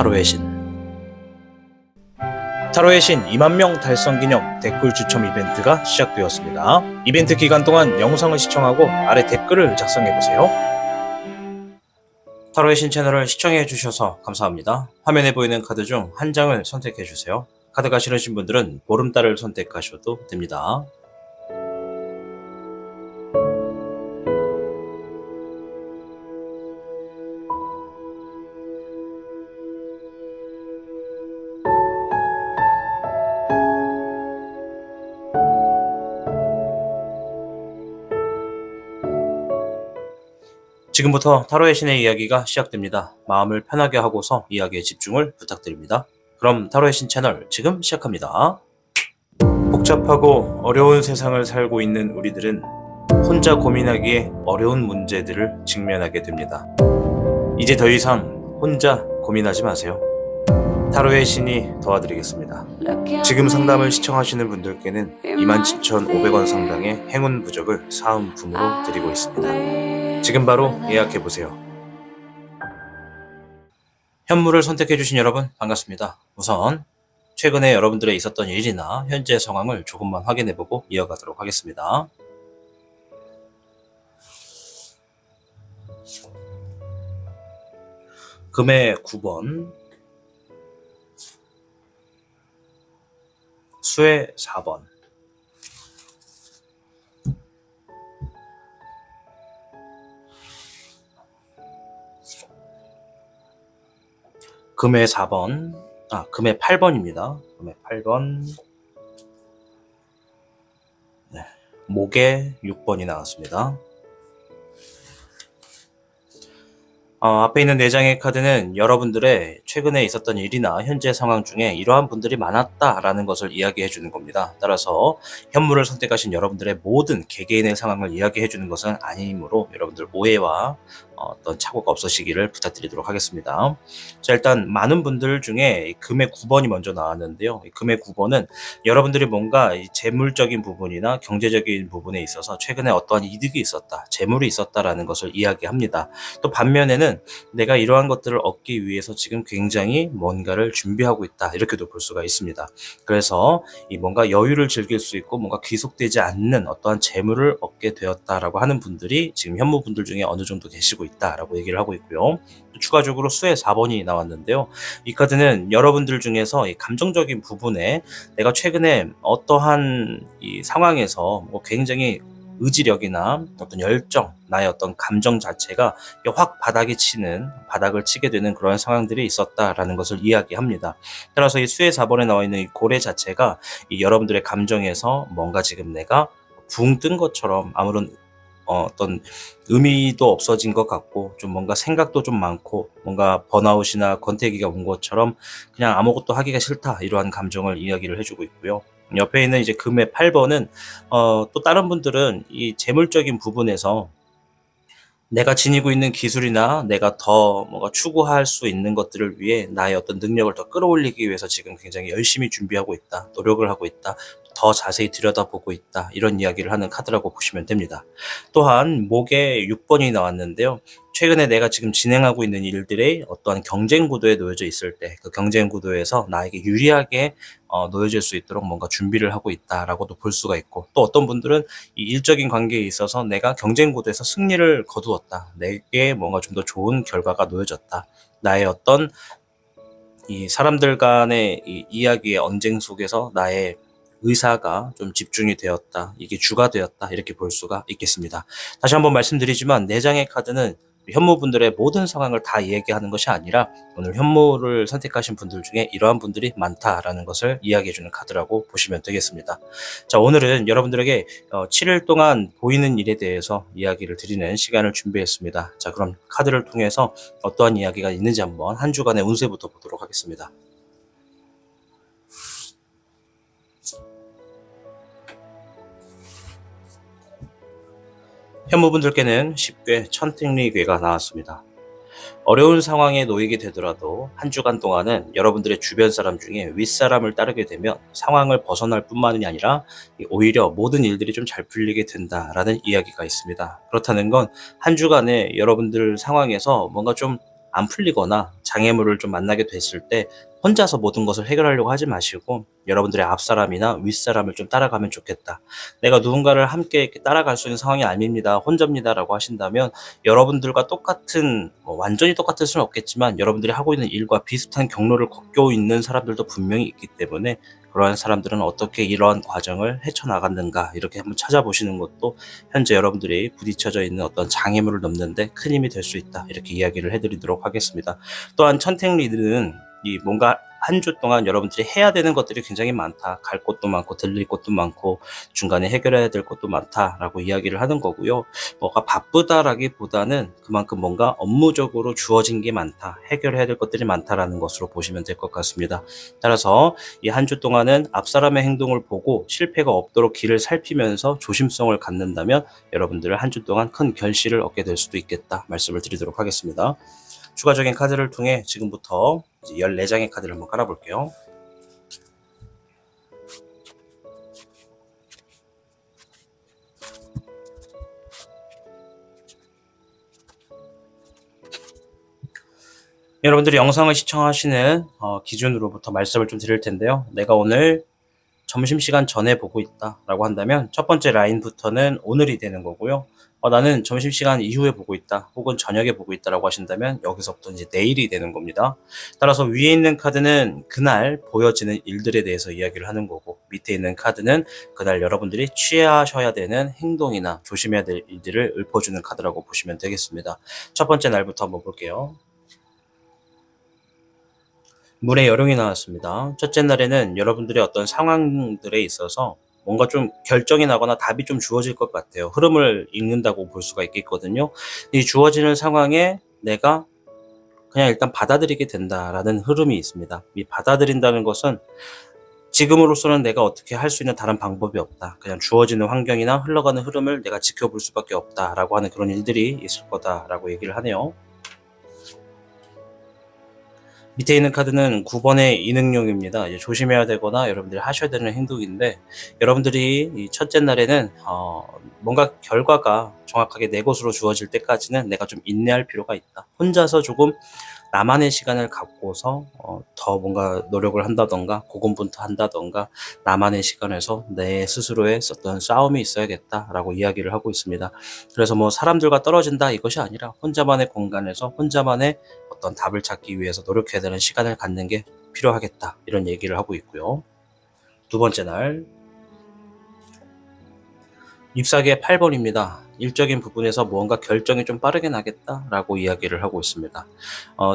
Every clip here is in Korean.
타로의 신. 타로의 신 2만 명 달성 기념 댓글 추첨 이벤트가 시작되었습니다. 이벤트 기간 동안 영상을 시청하고 아래 댓글을 작성해보세요. 타로의 신 채널을 시청해주셔서 감사합니다. 화면에 보이는 카드 중 한 장을 선택해주세요. 카드가 싫으신 분들은 보름달을 선택하셔도 됩니다. 지금부터 타로의 신의 이야기가 시작됩니다. 마음을 편하게 하고서 이야기에 집중을 부탁드립니다. 그럼 타로의 신 채널 지금 시작합니다. 복잡하고 어려운 세상을 살고 있는 우리들은 혼자 고민하기에 어려운 문제들을 직면하게 됩니다. 이제 더 이상 혼자 고민하지 마세요. 타로의 신이 도와드리겠습니다. 지금 상담을 시청하시는 분들께는 27,500원 상당의 행운 부적을 사은품으로 드리고 있습니다. 지금 바로 예약해보세요. 현무를 선택해주신 여러분 반갑습니다. 우선 최근에 여러분들의 있었던 일이나 현재 상황을 조금만 확인해보고 이어가도록 하겠습니다. 금의 9번, 수의 4번, 금의 4번, 금의 8번입니다. 금의 8번, 네, 목의 6번이 나왔습니다. 앞에 있는 4장의 카드는 여러분들의 최근에 있었던 일이나 현재 상황 중에 이러한 분들이 많았다라는 것을 이야기해 주는 겁니다. 따라서 현무를 선택하신 여러분들의 모든 개개인의 상황을 이야기해 주는 것은 아니므로 여러분들 오해와 어떤 착오가 없으시기를 부탁드리도록 하겠습니다. 자, 일단 많은 분들 중에 금의 9번이 먼저 나왔는데요. 금의 9번은 여러분들이 뭔가 재물적인 부분이나 경제적인 부분에 있어서 최근에 어떠한 이득이 있었다, 재물이 있었다라는 것을 이야기합니다. 또 반면에는 내가 이러한 것들을 얻기 위해서 지금 굉장히 뭔가를 준비하고 있다, 이렇게도 볼 수가 있습니다. 그래서 이 뭔가 여유를 즐길 수 있고 뭔가 귀속되지 않는 어떠한 재물을 얻게 되었다라고 하는 분들이 지금 현무분들 중에 어느 정도 계시고 있다라고 얘기를 하고 있고요. 추가적으로 수의 4번이 나왔는데요. 이 카드는 여러분들 중에서 이 감정적인 부분에 내가 최근에 어떠한 이 상황에서 뭐 굉장히 의지력이나 어떤 열정, 나의 어떤 감정 자체가 확 바닥을 치게 되는 그런 상황들이 있었다라는 것을 이야기합니다. 따라서 이 수의 4번에 나와 있는 이 고래 자체가 이 여러분들의 감정에서 뭔가 지금 내가 붕 뜬 것처럼 아무런 어떤 의미도 없어진 것 같고, 좀 뭔가 생각도 좀 많고, 뭔가 번아웃이나 권태기가 온 것처럼 그냥 아무것도 하기가 싫다, 이러한 감정을 이야기를 해주고 있고요. 옆에 있는 이제 금의 8번은 또 다른 분들은 이 재물적인 부분에서 내가 지니고 있는 기술이나 내가 더 뭔가 추구할 수 있는 것들을 위해 나의 어떤 능력을 더 끌어올리기 위해서 지금 굉장히 열심히 준비하고 있다, 노력을 하고 있다, 더 자세히 들여다보고 있다, 이런 이야기를 하는 카드라고 보시면 됩니다. 또한 목에 6번이 나왔는데요. 최근에 내가 지금 진행하고 있는 일들의 어떠한 경쟁 구도에 놓여져 있을 때 그 경쟁 구도에서 나에게 유리하게 놓여질 수 있도록 뭔가 준비를 하고 있다라고도 볼 수가 있고, 또 어떤 분들은 이 일적인 관계에 있어서 내가 경쟁 구도에서 승리를 거두었다, 내게 뭔가 좀 더 좋은 결과가 놓여졌다, 나의 어떤 이 사람들 간의 이 이야기의 언쟁 속에서 나의 의사가 좀 집중이 되었다, 이게 주가 되었다, 이렇게 볼 수가 있겠습니다. 다시 한번 말씀드리지만 4장의 카드는 현무분들의 모든 상황을 다 얘기하는 것이 아니라 오늘 현무를 선택하신 분들 중에 이러한 분들이 많다라는 것을 이야기해주는 카드라고 보시면 되겠습니다. 자, 오늘은 여러분들에게 7일 동안 보이는 일에 대해서 이야기를 드리는 시간을 준비했습니다. 자, 그럼 카드를 통해서 어떠한 이야기가 있는지 한번 한 주간의 운세부터 보도록 하겠습니다. 현무분들께는 쉽게 천택리괴가 나왔습니다. 어려운 상황에 놓이게 되더라도 한 주간 동안은 여러분들의 주변 사람 중에 윗사람을 따르게 되면 상황을 벗어날 뿐만이 아니라 오히려 모든 일들이 좀 잘 풀리게 된다라는 이야기가 있습니다. 그렇다는 건 한 주간에 여러분들 상황에서 뭔가 좀 안 풀리거나 장애물을 좀 만나게 됐을 때 혼자서 모든 것을 해결하려고 하지 마시고 여러분들의 앞사람이나 윗사람을 좀 따라가면 좋겠다. 내가 누군가를 함께 이렇게 따라갈 수 있는 상황이 아닙니다. 혼자입니다라고 하신다면 여러분들과 똑같은 완전히 똑같을 수는 없겠지만 여러분들이 하고 있는 일과 비슷한 경로를 걷고 있는 사람들도 분명히 있기 때문에 그러한 사람들은 어떻게 이러한 과정을 헤쳐나갔는가 이렇게 한번 찾아보시는 것도 현재 여러분들이 부딪혀져 있는 어떤 장애물을 넘는데 큰 힘이 될 수 있다 이렇게 이야기를 해드리도록 하겠습니다. 또한 천택리들은 이 뭔가 한 주 동안 여러분들이 해야 되는 것들이 굉장히 많다. 갈 곳도 많고 들릴 곳도 많고 중간에 해결해야 될 것도 많다라고 이야기를 하는 거고요. 뭐가 바쁘다라기보다는 그만큼 뭔가 업무적으로 주어진 게 많다. 해결해야 될 것들이 많다라는 것으로 보시면 될 것 같습니다. 따라서 이 한 주 동안은 앞사람의 행동을 보고 실패가 없도록 길을 살피면서 조심성을 갖는다면 여러분들 한 주 동안 큰 결실을 얻게 될 수도 있겠다 말씀을 드리도록 하겠습니다. 추가적인 카드를 통해 지금부터 14장의 카드를 한번 깔아볼게요. 여러분들이 영상을 시청하시는 기준으로부터 말씀을 좀 드릴 텐데요. 내가 오늘 점심시간 전에 보고 있다 라고 한다면 첫 번째 라인부터는 오늘이 되는 거고요. 나는 점심시간 이후에 보고 있다 혹은 저녁에 보고 있다 라고 하신다면 여기서부터 이제 내일이 되는 겁니다. 따라서 위에 있는 카드는 그날 보여지는 일들에 대해서 이야기를 하는 거고 밑에 있는 카드는 그날 여러분들이 취하셔야 되는 행동이나 조심해야 될 일들을 읊어주는 카드라고 보시면 되겠습니다. 첫 번째 날부터 한번 볼게요. 물의 여룡이 나왔습니다. 첫째 날에는 여러분들의 어떤 상황들에 있어서 뭔가 좀 결정이 나거나 답이 좀 주어질 것 같아요. 흐름을 읽는다고 볼 수가 있겠거든요. 이 주어지는 상황에 내가 그냥 일단 받아들이게 된다라는 흐름이 있습니다. 이 받아들인다는 것은 지금으로서는 내가 어떻게 할 수 있는 다른 방법이 없다. 그냥 주어지는 환경이나 흘러가는 흐름을 내가 지켜볼 수밖에 없다라고 하는 그런 일들이 있을 거다라고 얘기를 하네요. 밑에 있는 카드는 9번의 이능용입니다. 이제 조심해야 되거나 여러분들이 하셔야 되는 행동인데 여러분들이 이 첫째 날에는 뭔가 결과가 정확하게 내 것으로 주어질 때까지는 내가 좀 인내할 필요가 있다. 혼자서 조금 나만의 시간을 갖고서 더 뭔가 노력을 한다던가 고군분투한다던가 나만의 시간에서 내 스스로의 어떤 싸움이 있어야겠다라고 이야기를 하고 있습니다. 그래서 뭐 사람들과 떨어진다 이것이 아니라 혼자만의 공간에서 혼자만의 어떤 답을 찾기 위해서 노력해야 되는 시간을 갖는 게 필요하겠다 이런 얘기를 하고 있고요. 두 번째 날 잎사귀의 8번입니다. 일적인 부분에서 무언가 결정이 좀 빠르게 나겠다라고 이야기를 하고 있습니다.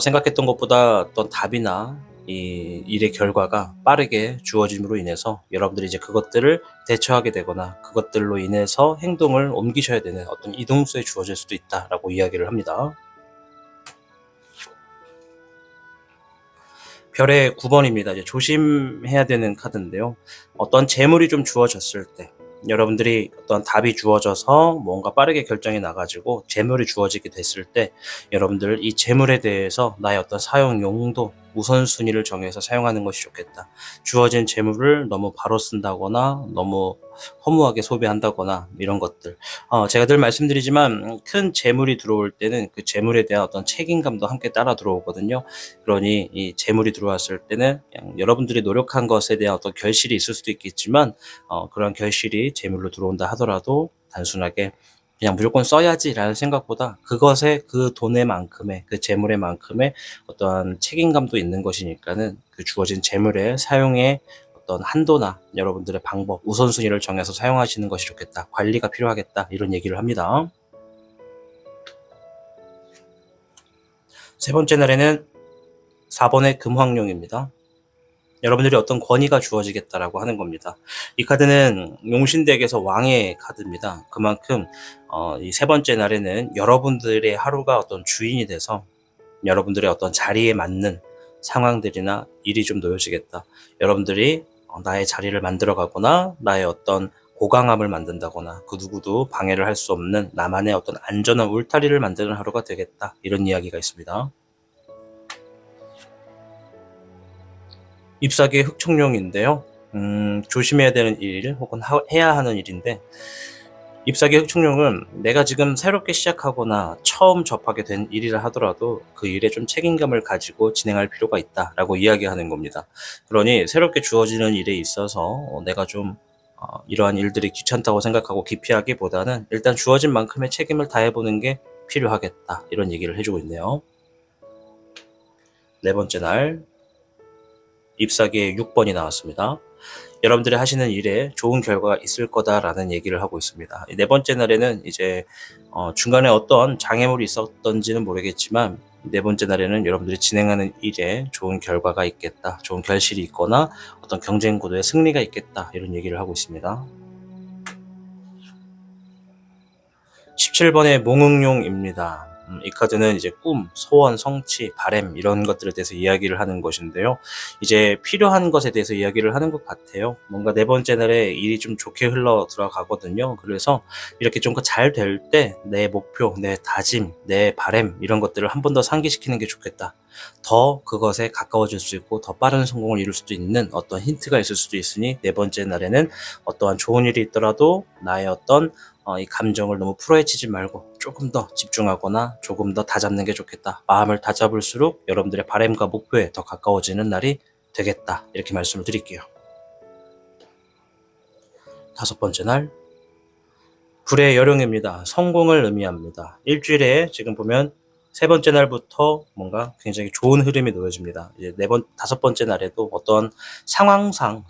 생각했던 것보다 어떤 답이나 이 일의 결과가 빠르게 주어짐으로 인해서 여러분들이 이제 그것들을 대처하게 되거나 그것들로 인해서 행동을 옮기셔야 되는 어떤 이동수에 주어질 수도 있다라고 이야기를 합니다. 별의 9번입니다. 이제 조심해야 되는 카드인데요. 어떤 재물이 좀 주어졌을 때 여러분들이 어떤 답이 주어져서 뭔가 빠르게 결정이 나가지고 재물이 주어지게 됐을 때 여러분들 이 재물에 대해서 나의 어떤 사용 용도 우선순위를 정해서 사용하는 것이 좋겠다. 주어진 재물을 너무 바로 쓴다거나 너무 허무하게 소비한다거나 이런 것들. 제가 늘 말씀드리지만 큰 재물이 들어올 때는 그 재물에 대한 어떤 책임감도 함께 따라 들어오거든요. 그러니 이 재물이 들어왔을 때는 그냥 여러분들이 노력한 것에 대한 어떤 결실이 있을 수도 있겠지만 그런 결실이 재물로 들어온다 하더라도 단순하게 그냥 무조건 써야지라는 생각보다 그것에 그 돈의 만큼의 그 재물의 만큼의 어떠한 책임감도 있는 것이니까는 그 주어진 재물의 사용에 어떤 한도나 여러분들의 방법, 우선순위를 정해서 사용하시는 것이 좋겠다. 관리가 필요하겠다. 이런 얘기를 합니다. 세 번째 날에는 4번의 금황룡입니다. 여러분들이 어떤 권위가 주어지겠다라고 하는 겁니다. 이 카드는 용신덱에서 왕의 카드입니다. 그만큼 이 세 번째 날에는 여러분들의 하루가 어떤 주인이 돼서 여러분들의 어떤 자리에 맞는 상황들이나 일이 좀 놓여지겠다. 여러분들이 나의 자리를 만들어가거나 나의 어떤 고강함을 만든다거나 그 누구도 방해를 할 수 없는 나만의 어떤 안전한 울타리를 만드는 하루가 되겠다. 이런 이야기가 있습니다. 잎사귀의 흑청룡인데요. 조심해야 되는 일 혹은 해야 하는 일인데 잎사귀 흑축룡은 내가 지금 새롭게 시작하거나 처음 접하게 된 일이라 하더라도 그 일에 좀 책임감을 가지고 진행할 필요가 있다라고 이야기하는 겁니다. 그러니 새롭게 주어지는 일에 있어서 내가 좀 이러한 일들이 귀찮다고 생각하고 기피하기보다는 일단 주어진 만큼의 책임을 다해보는 게 필요하겠다, 이런 얘기를 해주고 있네요. 네 번째 날 잎사귀의 6번이 나왔습니다. 여러분들이 하시는 일에 좋은 결과가 있을 거다라는 얘기를 하고 있습니다. 네 번째 날에는 이제 중간에 어떤 장애물이 있었던지는 모르겠지만 네 번째 날에는 여러분들이 진행하는 일에 좋은 결과가 있겠다, 좋은 결실이 있거나 어떤 경쟁 구도에 승리가 있겠다, 이런 얘기를 하고 있습니다. 17번의 몽응용입니다. 이 카드는 이제 꿈, 소원, 성취, 바램 이런 것들에 대해서 이야기를 하는 것인데요. 이제 필요한 것에 대해서 이야기를 하는 것 같아요. 뭔가 네 번째 날에 일이 좀 좋게 흘러 들어가거든요. 그래서 이렇게 좀 잘 될 때 내 목표, 내 다짐, 내 바램 이런 것들을 한 번 더 상기시키는 게 좋겠다. 더 그것에 가까워질 수 있고 더 빠른 성공을 이룰 수도 있는 어떤 힌트가 있을 수도 있으니 네 번째 날에는 어떠한 좋은 일이 있더라도 나의 어떤 이 감정을 너무 풀어헤치지 말고 조금 더 집중하거나 조금 더 다잡는 게 좋겠다. 마음을 다잡을수록 여러분들의 바람과 목표에 더 가까워지는 날이 되겠다. 이렇게 말씀을 드릴게요. 다섯 번째 날 불의 여룡입니다. 성공을 의미합니다. 일주일에 지금 보면 세 번째 날부터 뭔가 굉장히 좋은 흐름이 놓여집니다. 이제 다섯 번째 날에도 어떤 상황상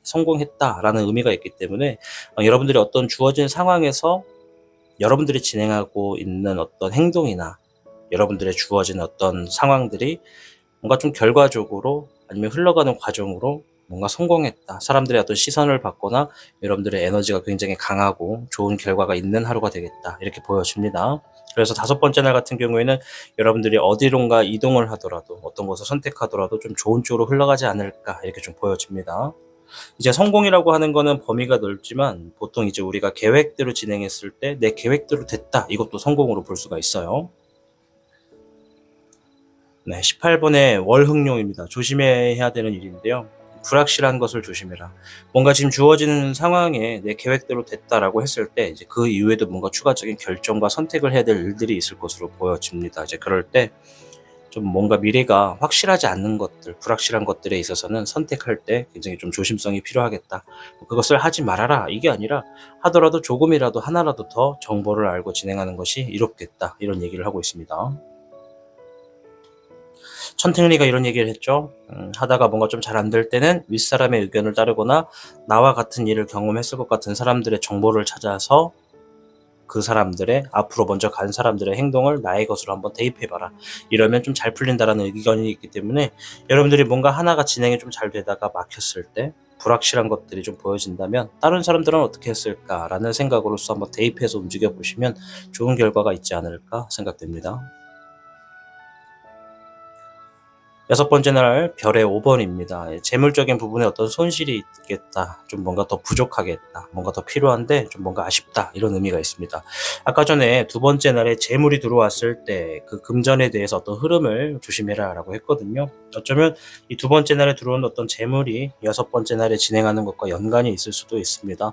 성공했다라는 의미가 있기 때문에 여러분들이 어떤 주어진 상황에서 여러분들이 진행하고 있는 어떤 행동이나 여러분들의 주어진 어떤 상황들이 뭔가 좀 결과적으로 아니면 흘러가는 과정으로 뭔가 성공했다, 사람들의 어떤 시선을 받거나 여러분들의 에너지가 굉장히 강하고 좋은 결과가 있는 하루가 되겠다, 이렇게 보여집니다. 그래서 다섯 번째 날 같은 경우에는 여러분들이 어디론가 이동을 하더라도 어떤 것을 선택하더라도 좀 좋은 쪽으로 흘러가지 않을까, 이렇게 좀 보여집니다. 이제 성공이라고 하는 거는 범위가 넓지만 보통 이제 우리가 계획대로 진행했을 때 내 계획대로 됐다, 이것도 성공으로 볼 수가 있어요. 네, 18번의 월흑룡입니다. 조심해야 되는 일인데요. 불확실한 것을 조심해라. 뭔가 지금 주어지는 상황에 내 계획대로 됐다라고 했을 때 이제 그 이후에도 뭔가 추가적인 결정과 선택을 해야 될 일들이 있을 것으로 보여집니다. 이제 그럴 때 좀 뭔가 미래가 확실하지 않는 것들, 불확실한 것들에 있어서는 선택할 때 굉장히 좀 조심성이 필요하겠다. 그것을 하지 말아라, 이게 아니라 하더라도 조금이라도 하나라도 더 정보를 알고 진행하는 것이 이롭겠다, 이런 얘기를 하고 있습니다. 천택리가 이런 얘기를 했죠. 하다가 뭔가 좀 잘 안 될 때는 윗사람의 의견을 따르거나 나와 같은 일을 경험했을 것 같은 사람들의 정보를 찾아서 그 사람들의 앞으로 먼저 간 사람들의 행동을 나의 것으로 한번 대입해봐라. 이러면 좀 잘 풀린다라는 의견이 있기 때문에 여러분들이 뭔가 하나가 진행이 좀 잘 되다가 막혔을 때 불확실한 것들이 좀 보여진다면 다른 사람들은 어떻게 했을까라는 생각으로서 한번 대입해서 움직여 보시면 좋은 결과가 있지 않을까 생각됩니다. 여섯 번째 날 별의 5번입니다. 재물적인 부분에 어떤 손실이 있겠다, 좀 뭔가 더 부족하겠다, 뭔가 더 필요한데 좀 뭔가 아쉽다, 이런 의미가 있습니다. 아까 전에 두 번째 날에 재물이 들어왔을 때 그 금전에 대해서 어떤 흐름을 조심해라 라고 했거든요. 어쩌면 이 두 번째 날에 들어온 어떤 재물이 여섯 번째 날에 진행하는 것과 연관이 있을 수도 있습니다.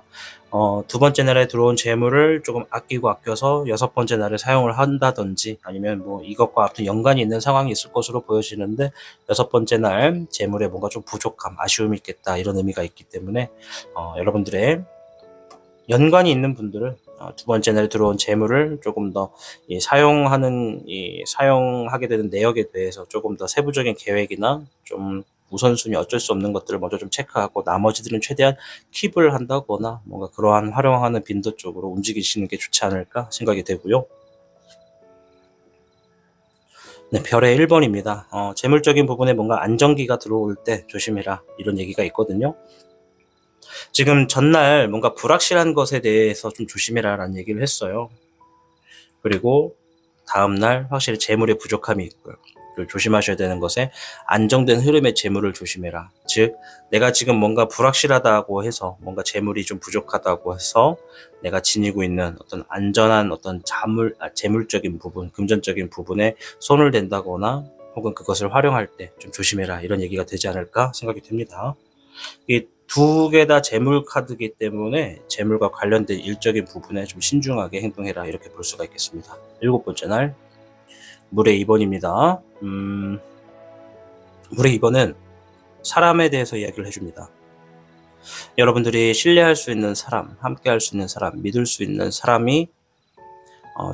두 번째 날에 들어온 재물을 조금 아껴서 여섯 번째 날에 사용을 한다든지 아니면 뭐 이것과 아무튼 연관이 있는 상황이 있을 것으로 보여지는데 여섯 번째 날 재물에 뭔가 좀 부족함, 아쉬움이 있겠다, 이런 의미가 있기 때문에 여러분들의 연관이 있는 분들은 두 번째 날에 들어온 재물을 조금 더 사용하게 되는 내역에 대해서 조금 더 세부적인 계획이나 좀 우선순위, 어쩔 수 없는 것들을 먼저 좀 체크하고 나머지들은 최대한 킵을 한다거나 뭔가 그러한 활용하는 빈도 쪽으로 움직이시는 게 좋지 않을까 생각이 되고요. 네, 별의 1번입니다. 재물적인 부분에 뭔가 안정기가 들어올 때 조심해라, 이런 얘기가 있거든요. 지금 전날 뭔가 불확실한 것에 대해서 좀 조심해라 라는 얘기를 했어요. 그리고 다음날 확실히 재물의 부족함이 있고요. 그리고 조심하셔야 되는 것에 안정된 흐름의 재물을 조심해라. 즉 내가 지금 뭔가 불확실하다고 해서 뭔가 재물이 좀 부족하다고 해서 내가 지니고 있는 어떤 안전한 어떤 재물적인 부분, 금전적인 부분에 손을 댄다거나 혹은 그것을 활용할 때 좀 조심해라, 이런 얘기가 되지 않을까 생각이 됩니다. 이 두 개 다 재물 카드이기 때문에 재물과 관련된 일적인 부분에 좀 신중하게 행동해라 이렇게 볼 수가 있겠습니다. 7번째 날 물의 2번입니다. 물의 2번은 사람에 대해서 이야기를 해줍니다. 여러분들이 신뢰할 수 있는 사람, 함께 할 수 있는 사람, 믿을 수 있는 사람이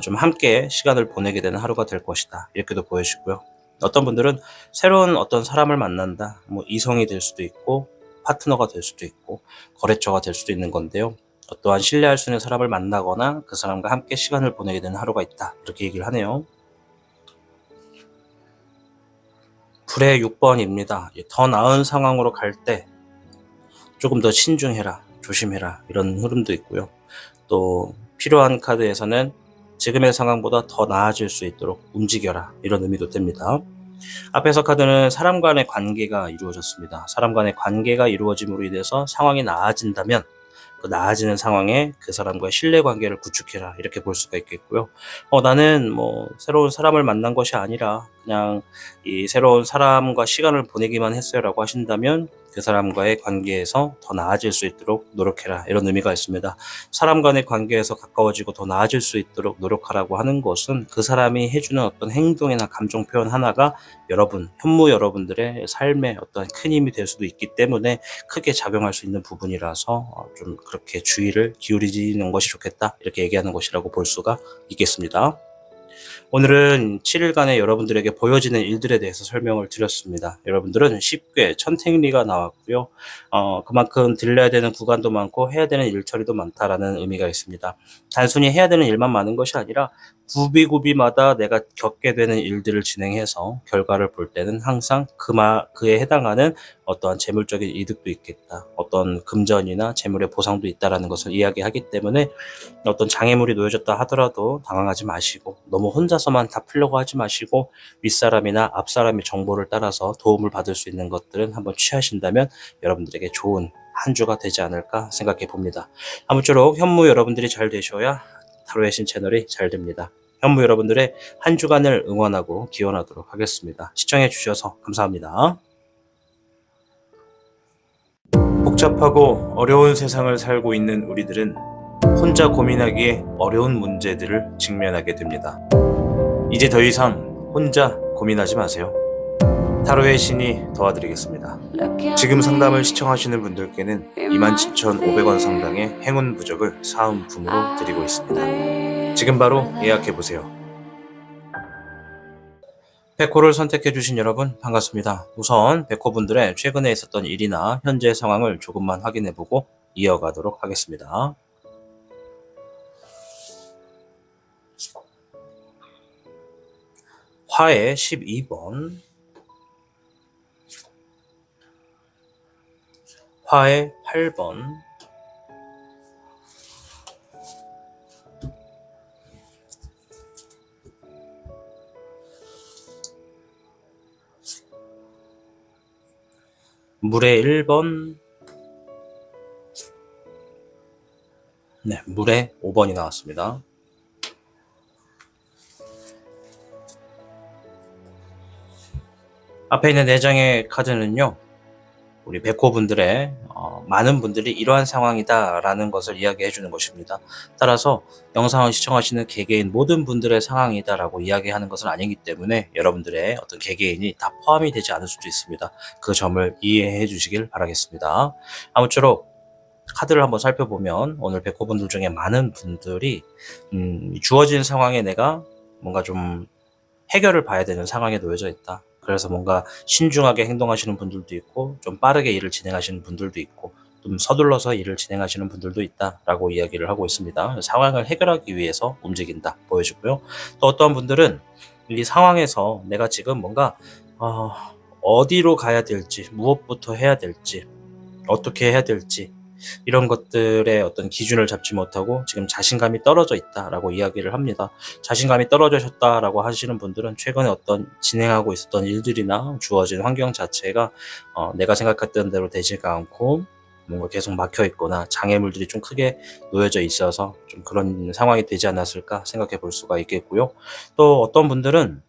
좀 함께 시간을 보내게 되는 하루가 될 것이다 이렇게도 보여지고요. 어떤 분들은 새로운 어떤 사람을 만난다, 뭐 이성이 될 수도 있고 파트너가 될 수도 있고 거래처가 될 수도 있는 건데요. 또한 신뢰할 수 있는 사람을 만나거나 그 사람과 함께 시간을 보내게 되는 하루가 있다 이렇게 얘기를 하네요. 불의 6번입니다. 더 나은 상황으로 갈 때 조금 더 신중해라, 조심해라 이런 흐름도 있고요. 또 필요한 카드에서는 지금의 상황보다 더 나아질 수 있도록 움직여라 이런 의미도 됩니다. 앞에서 카드는 사람 간의 관계가 이루어졌습니다. 사람 간의 관계가 이루어짐으로 인해서 상황이 나아진다면 그 나아지는 상황에 그 사람과의 신뢰관계를 구축해라 이렇게 볼 수가 있겠고요. 나는 뭐 새로운 사람을 만난 것이 아니라 그냥 이 새로운 사람과 시간을 보내기만 했어요 라고 하신다면 그 사람과의 관계에서 더 나아질 수 있도록 노력해라 이런 의미가 있습니다. 사람 간의 관계에서 가까워지고 더 나아질 수 있도록 노력하라고 하는 것은 그 사람이 해주는 어떤 행동이나 감정 표현 하나가 현무 여러분들의 삶에 어떤 큰 힘이 될 수도 있기 때문에 크게 작용할 수 있는 부분이라서 좀 그렇게 주의를 기울이는 것이 좋겠다 이렇게 얘기하는 것이라고 볼 수가 있겠습니다. 오늘은 7일간의 여러분들에게 보여지는 일들에 대해서 설명을 드렸습니다. 여러분들은 쉽게 천택리가 나왔고요. 그만큼 들려야 되는 구간도 많고 해야 되는 일처리도 많다라는 의미가 있습니다. 단순히 해야 되는 일만 많은 것이 아니라 구비구비마다 내가 겪게 되는 일들을 진행해서 결과를 볼 때는 항상 그에 해당하는 어떠한 재물적인 이득도 있겠다. 어떤 금전이나 재물의 보상도 있다라는 것을 이야기하기 때문에 어떤 장애물이 놓여졌다 하더라도 당황하지 마시고 너무 혼자서만 다 풀려고 하지 마시고 윗사람이나 앞사람의 정보를 따라서 도움을 받을 수 있는 것들은 한번 취하신다면 여러분들에게 좋은 한 주가 되지 않을까 생각해 봅니다. 아무쪼록 현무 여러분들이 잘 되셔야 타로의 신 채널이 잘 됩니다. 현무 여러분들의 한 주간을 응원하고 기원하도록 하겠습니다. 시청해 주셔서 감사합니다. 복잡하고 어려운 세상을 살고 있는 우리들은 혼자 고민하기에 어려운 문제들을 직면하게 됩니다. 이제 더 이상 혼자 고민하지 마세요. 타로의 신이 도와드리겠습니다. 지금 상담을 시청하시는 분들께는 27,500원 상당의 행운 부적을 사은품으로 드리고 있습니다. 지금 바로 예약해보세요. 백호를 선택해주신 여러분 반갑습니다. 우선 백호분들의 최근에 있었던 일이나 현재 상황을 조금만 확인해보고 이어가도록 하겠습니다. 화의 12번, 화의 8번, 물의 1번, 네, 물의 5번이 나왔습니다. 앞에 있는 4장의 카드는요, 우리 백호분들의 많은 분들이 이러한 상황이다 라는 것을 이야기해 주는 것입니다. 따라서 영상을 시청하시는 개개인 모든 분들의 상황이다 라고 이야기하는 것은 아니기 때문에 여러분들의 어떤 개개인이 다 포함이 되지 않을 수도 있습니다. 그 점을 이해해 주시길 바라겠습니다. 아무쪼록 카드를 한번 살펴보면 오늘 백호분들 중에 많은 분들이 주어진 상황에 내가 뭔가 좀 해결을 봐야 되는 상황에 놓여져 있다. 그래서 뭔가 신중하게 행동하시는 분들도 있고 좀 빠르게 일을 진행하시는 분들도 있고 좀 서둘러서 일을 진행하시는 분들도 있다라고 이야기를 하고 있습니다. 상황을 해결하기 위해서 움직인다 보여주고요. 또 어떠한 분들은 이 상황에서 내가 지금 뭔가 어디로 가야 될지, 무엇부터 해야 될지, 어떻게 해야 될지 이런 것들의 어떤 기준을 잡지 못하고 지금 자신감이 떨어져 있다라고 이야기를 합니다. 자신감이 떨어지셨다라고 하시는 분들은 최근에 어떤 진행하고 있었던 일들이나 주어진 환경 자체가 내가 생각했던 대로 되지가 않고 뭔가 계속 막혀 있거나 장애물들이 좀 크게 놓여져 있어서 좀 그런 상황이 되지 않았을까 생각해 볼 수가 있겠고요. 또 어떤 분들은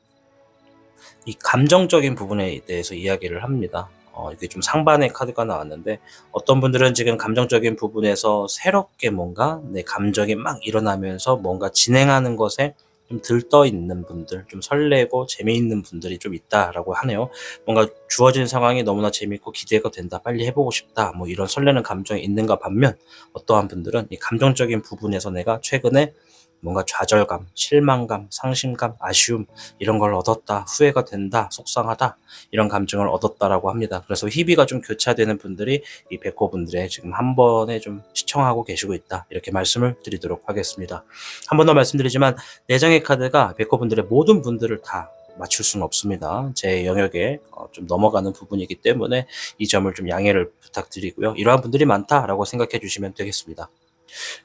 이 감정적인 부분에 대해서 이야기를 합니다. 이게 좀 상반의 카드가 나왔는데 어떤 분들은 지금 감정적인 부분에서 새롭게 뭔가 내 감정이 막 일어나면서 뭔가 진행하는 것에 좀 들떠 있는 분들, 좀 설레고 재미있는 분들이 좀 있다라고 하네요. 뭔가 주어진 상황이 너무나 재밌고 기대가 된다, 빨리 해보고 싶다, 뭐 이런 설레는 감정이 있는가 반면 어떠한 분들은 이 감정적인 부분에서 내가 최근에 뭔가 좌절감, 실망감, 상심감, 아쉬움 이런 걸 얻었다, 후회가 된다, 속상하다 이런 감정을 얻었다라고 합니다. 그래서 희비가 좀 교차되는 분들이 이 백호분들의 지금 한 번에 좀 시청하고 계시고 있다, 이렇게 말씀을 드리도록 하겠습니다. 한 번 더 말씀드리지만 내장의 카드가 백호분들의 모든 분들을 다 맞출 수는 없습니다. 제 영역에 좀 넘어가는 부분이기 때문에 이 점을 좀 양해를 부탁드리고요. 이러한 분들이 많다라고 생각해 주시면 되겠습니다.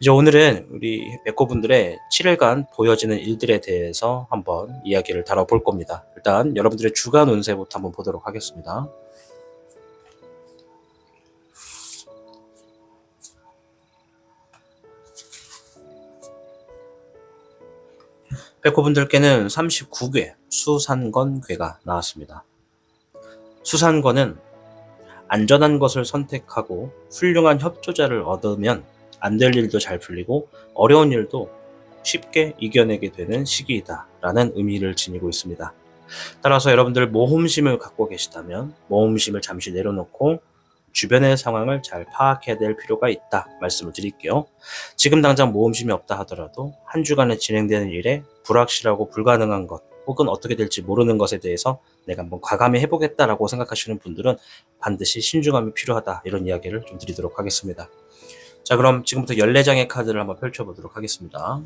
이제 오늘은 우리 백호분들의 7일간 보여지는 일들에 대해서 한번 이야기를 다뤄볼 겁니다. 일단 여러분들의 주간 운세부터 한번 보도록 하겠습니다. 백호분들께는 39괴 수산건괴가 나왔습니다. 수산건은 안전한 것을 선택하고 훌륭한 협조자를 얻으면 안 될 일도 잘 풀리고 어려운 일도 쉽게 이겨내게 되는 시기이다 라는 의미를 지니고 있습니다. 따라서 여러분들 모험심을 갖고 계시다면 모험심을 잠시 내려놓고 주변의 상황을 잘 파악해야 될 필요가 있다 말씀을 드릴게요. 지금 당장 모험심이 없다 하더라도 한 주간에 진행되는 일에 불확실하고 불가능한 것 혹은 어떻게 될지 모르는 것에 대해서 내가 한번 과감히 해보겠다라고 생각하시는 분들은 반드시 신중함이 필요하다, 이런 이야기를 좀 드리도록 하겠습니다. 자, 그럼 지금부터 14장의 카드를 한번 펼쳐보도록 하겠습니다.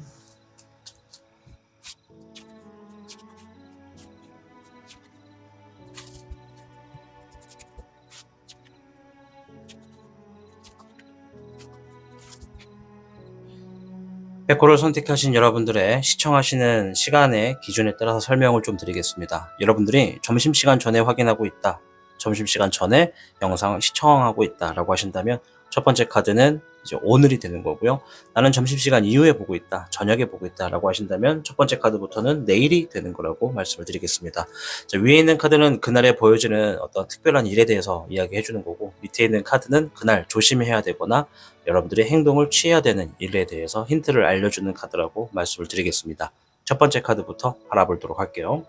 백호를 선택하신 여러분들의 시청하시는 시간의 기준에 따라서 설명을 좀 드리겠습니다. 여러분들이 점심시간 전에 확인하고 있다, 점심시간 전에 영상을 시청하고 있다라고 하신다면 첫 번째 카드는 이제 오늘이 되는 거고요. 나는 점심시간 이후에 보고 있다, 저녁에 보고 있다라고 하신다면 첫 번째 카드부터는 내일이 되는 거라고 말씀을 드리겠습니다. 자, 위에 있는 카드는 그날에 보여지는 어떤 특별한 일에 대해서 이야기해 주는 거고, 밑에 있는 카드는 그날 조심해야 되거나 여러분들의 행동을 취해야 되는 일에 대해서 힌트를 알려주는 카드라고 말씀을 드리겠습니다. 첫 번째 카드부터 알아보도록 할게요.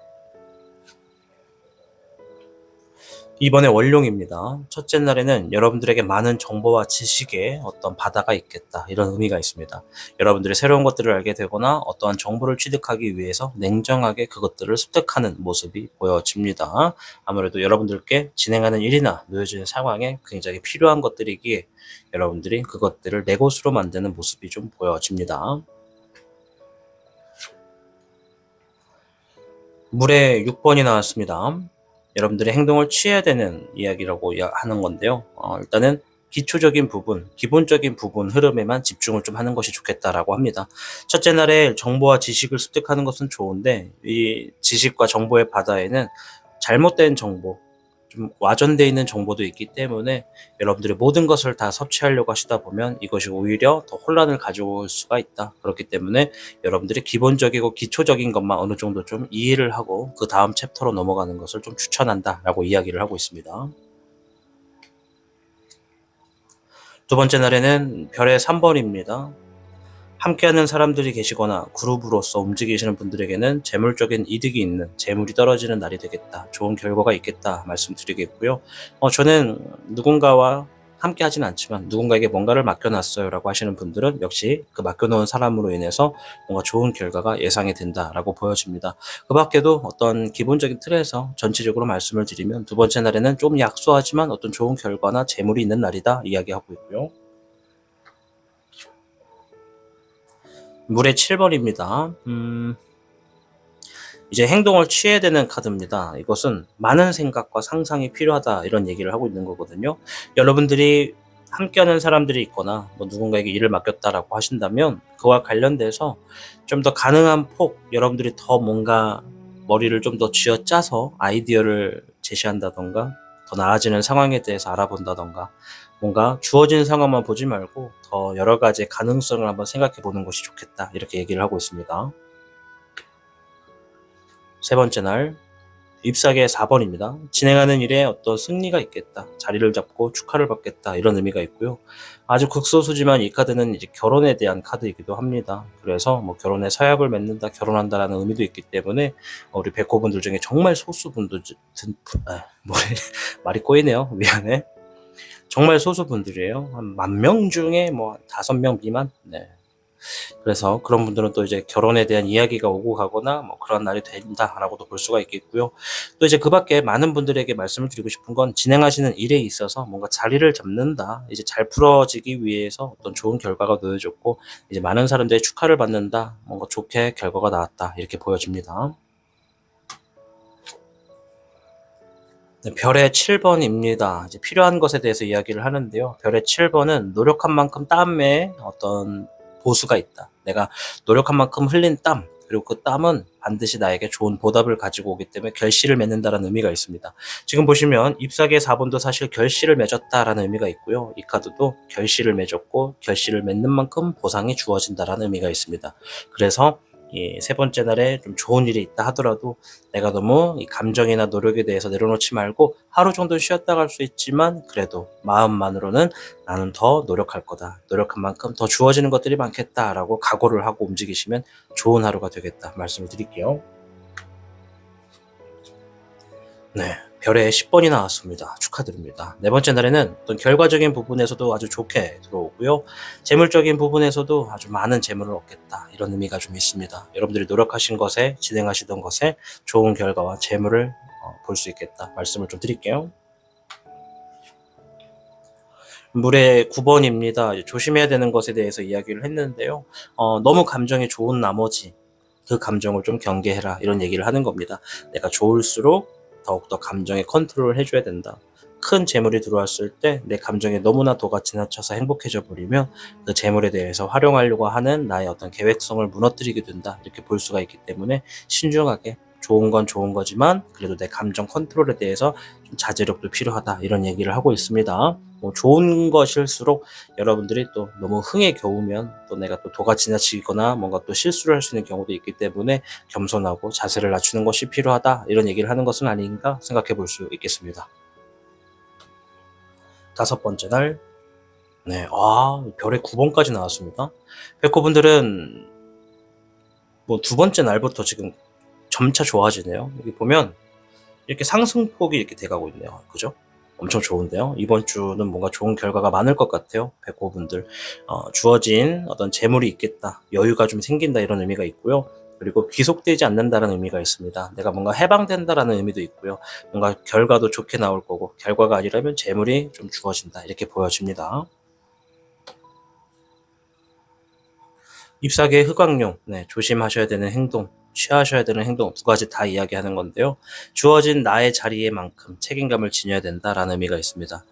이번에 원룡입니다. 첫째 날에는 여러분들에게 많은 정보와 지식의 어떤 바다가 있겠다, 이런 의미가 있습니다. 여러분들이 새로운 것들을 알게 되거나 어떠한 정보를 취득하기 위해서 냉정하게 그것들을 습득하는 모습이 보여집니다. 아무래도 여러분들께 진행하는 일이나 놓여지는 상황에 굉장히 필요한 것들이기에 여러분들이 그것들을 내 것으로 만드는 모습이 좀 보여집니다. 물에 6번이 나왔습니다. 여러분들의 행동을 취해야 되는 이야기라고 하는 건데요. 일단은 기초적인 부분, 기본적인 부분 흐름에만 집중을 좀 하는 것이 좋겠다라고 합니다. 첫째 날에 정보와 지식을 습득하는 것은 좋은데 이 지식과 정보의 바다에는 잘못된 정보, 좀 와전되어 있는 정보도 있기 때문에 여러분들이 모든 것을 다 섭취하려고 하시다 보면 이것이 오히려 더 혼란을 가져올 수가 있다. 그렇기 때문에 여러분들이 기본적이고 기초적인 것만 어느 정도 좀 이해를 하고 그 다음 챕터로 넘어가는 것을 좀 추천한다라고 이야기를 하고 있습니다. 두 번째 날에는 별의 3번입니다. 함께하는 사람들이 계시거나 그룹으로서 움직이시는 분들에게는 재물적인 이득이 있는, 재물이 떨어지는 날이 되겠다, 좋은 결과가 있겠다 말씀드리겠고요. 저는 누군가와 함께 하진 않지만 누군가에게 뭔가를 맡겨놨어요 라고 하시는 분들은 역시 그 맡겨놓은 사람으로 인해서 뭔가 좋은 결과가 예상이 된다라고 보여집니다. 그 밖에도 어떤 기본적인 틀에서 전체적으로 말씀을 드리면 두 번째 날에는 좀 약소하지만 어떤 좋은 결과나 재물이 있는 날이다 이야기하고 있고요. 물의 7번입니다. 이제 행동을 취해야 되는 카드입니다. 이것은 많은 생각과 상상이 필요하다, 이런 얘기를 하고 있는 거거든요. 여러분들이 함께하는 사람들이 있거나 뭐 누군가에게 일을 맡겼다라고 하신다면 그와 관련돼서 좀 더 가능한 폭, 여러분들이 더 뭔가 머리를 좀 더 쥐어짜서 아이디어를 제시한다던가 더 나아지는 상황에 대해서 알아본다던가 뭔가 주어진 상황만 보지 말고 더 여러 가지의 가능성을 한번 생각해 보는 것이 좋겠다, 이렇게 얘기를 하고 있습니다. 세 번째 날, 잎사귀의 4번입니다. 진행하는 일에 어떤 승리가 있겠다. 자리를 잡고 축하를 받겠다. 이런 의미가 있고요. 아주 극소수지만 이 카드는 이제 결혼에 대한 카드이기도 합니다. 그래서 뭐 결혼에 서약을 맺는다, 결혼한다라는 의미도 있기 때문에 우리 백호분들 중에 정말 소수분들, 말이 꼬이네요. 미안해. 정말 소수분들이에요. 한 10,000명 중에 뭐 5명 미만? 네. 그래서 그런 분들은 또 이제 결혼에 대한 이야기가 오고 가거나 뭐 그런 날이 된다라고도 볼 수가 있겠고요. 또 이제 그 밖에 많은 분들에게 말씀을 드리고 싶은 건 진행하시는 일에 있어서 뭔가 자리를 잡는다. 이제 잘 풀어지기 위해서 어떤 좋은 결과가 놓여졌고 이제 많은 사람들의 축하를 받는다. 뭔가 좋게 결과가 나왔다. 이렇게 보여집니다. 네, 별의 7번입니다. 이제 필요한 것에 대해서 이야기를 하는데요. 별의 7번은 노력한 만큼 땀에 어떤 보수가 있다. 내가 노력한 만큼 흘린 땀, 그리고 그 땀은 반드시 나에게 좋은 보답을 가지고 오기 때문에 결실을 맺는다는 의미가 있습니다. 지금 보시면 잎사귀의 4번도 사실 결실을 맺었다라는 의미가 있고요. 이 카드도 결실을 맺었고 결실을 맺는 만큼 보상이 주어진다라는 의미가 있습니다. 그래서 이 세 번째 날에 좀 좋은 일이 있다 하더라도 내가 너무 이 감정이나 노력에 대해서 내려놓지 말고 하루 정도 쉬었다 갈 수 있지만 그래도 마음만으로는 나는 더 노력할 거다. 노력한 만큼 더 주어지는 것들이 많겠다라고 각오를 하고 움직이시면 좋은 하루가 되겠다 말씀을 드릴게요. 네, 별의 10번이 나왔습니다. 축하드립니다. 네 번째 날에는 어떤 결과적인 부분에서도 아주 좋게 들어오고요. 재물적인 부분에서도 아주 많은 재물을 얻겠다. 이런 의미가 좀 있습니다. 여러분들이 노력하신 것에, 진행하시던 것에 좋은 결과와 재물을 볼 수 있겠다. 말씀을 좀 드릴게요. 물의 9번입니다. 조심해야 되는 것에 대해서 이야기를 했는데요. 너무 감정이 좋은 나머지 그 감정을 좀 경계해라 이런 얘기를 하는 겁니다. 내가 좋을수록 더욱더 감정에 컨트롤을 해줘야 된다. 큰 재물이 들어왔을 때 내 감정에 너무나 도가 지나쳐서 행복해져 버리면 그 재물에 대해서 활용하려고 하는 나의 어떤 계획성을 무너뜨리게 된다. 이렇게 볼 수가 있기 때문에 신중하게 좋은 건 좋은 거지만 그래도 내 감정 컨트롤에 대해서 좀 자제력도 필요하다. 이런 얘기를 하고 있습니다. 뭐 좋은 것일수록 여러분들이 또 너무 흥에 겨우면 또 내가 또 도가 지나치거나 뭔가 또 실수를 할 수 있는 경우도 있기 때문에 겸손하고 자세를 낮추는 것이 필요하다. 이런 얘기를 하는 것은 아닌가 생각해 볼 수 있겠습니다. 다섯 번째 날, 네, 별의 9번까지 나왔습니다. 백호분들은 뭐 두 번째 날부터 지금 점차 좋아지네요. 여기 보면 이렇게 상승폭이 이렇게 돼가고 있네요. 그죠? 엄청 좋은데요. 이번 주는 뭔가 좋은 결과가 많을 것 같아요. 백호분들 주어진 어떤 재물이 있겠다, 여유가 좀 생긴다 이런 의미가 있고요. 그리고 귀속되지 않는다는 의미가 있습니다. 내가 뭔가 해방된다라는 의미도 있고요. 뭔가 결과도 좋게 나올 거고 결과가 아니라면 재물이 좀 주어진다 이렇게 보여집니다. 잎사귀의 흑광용, 네, 조심하셔야 되는 행동, 취하셔야 되는 행동 두 가지 다 이야기하는 건데요. 주어진 나의 자리에만큼 책임감을 지녀야 된다라는 의미가 있습니다.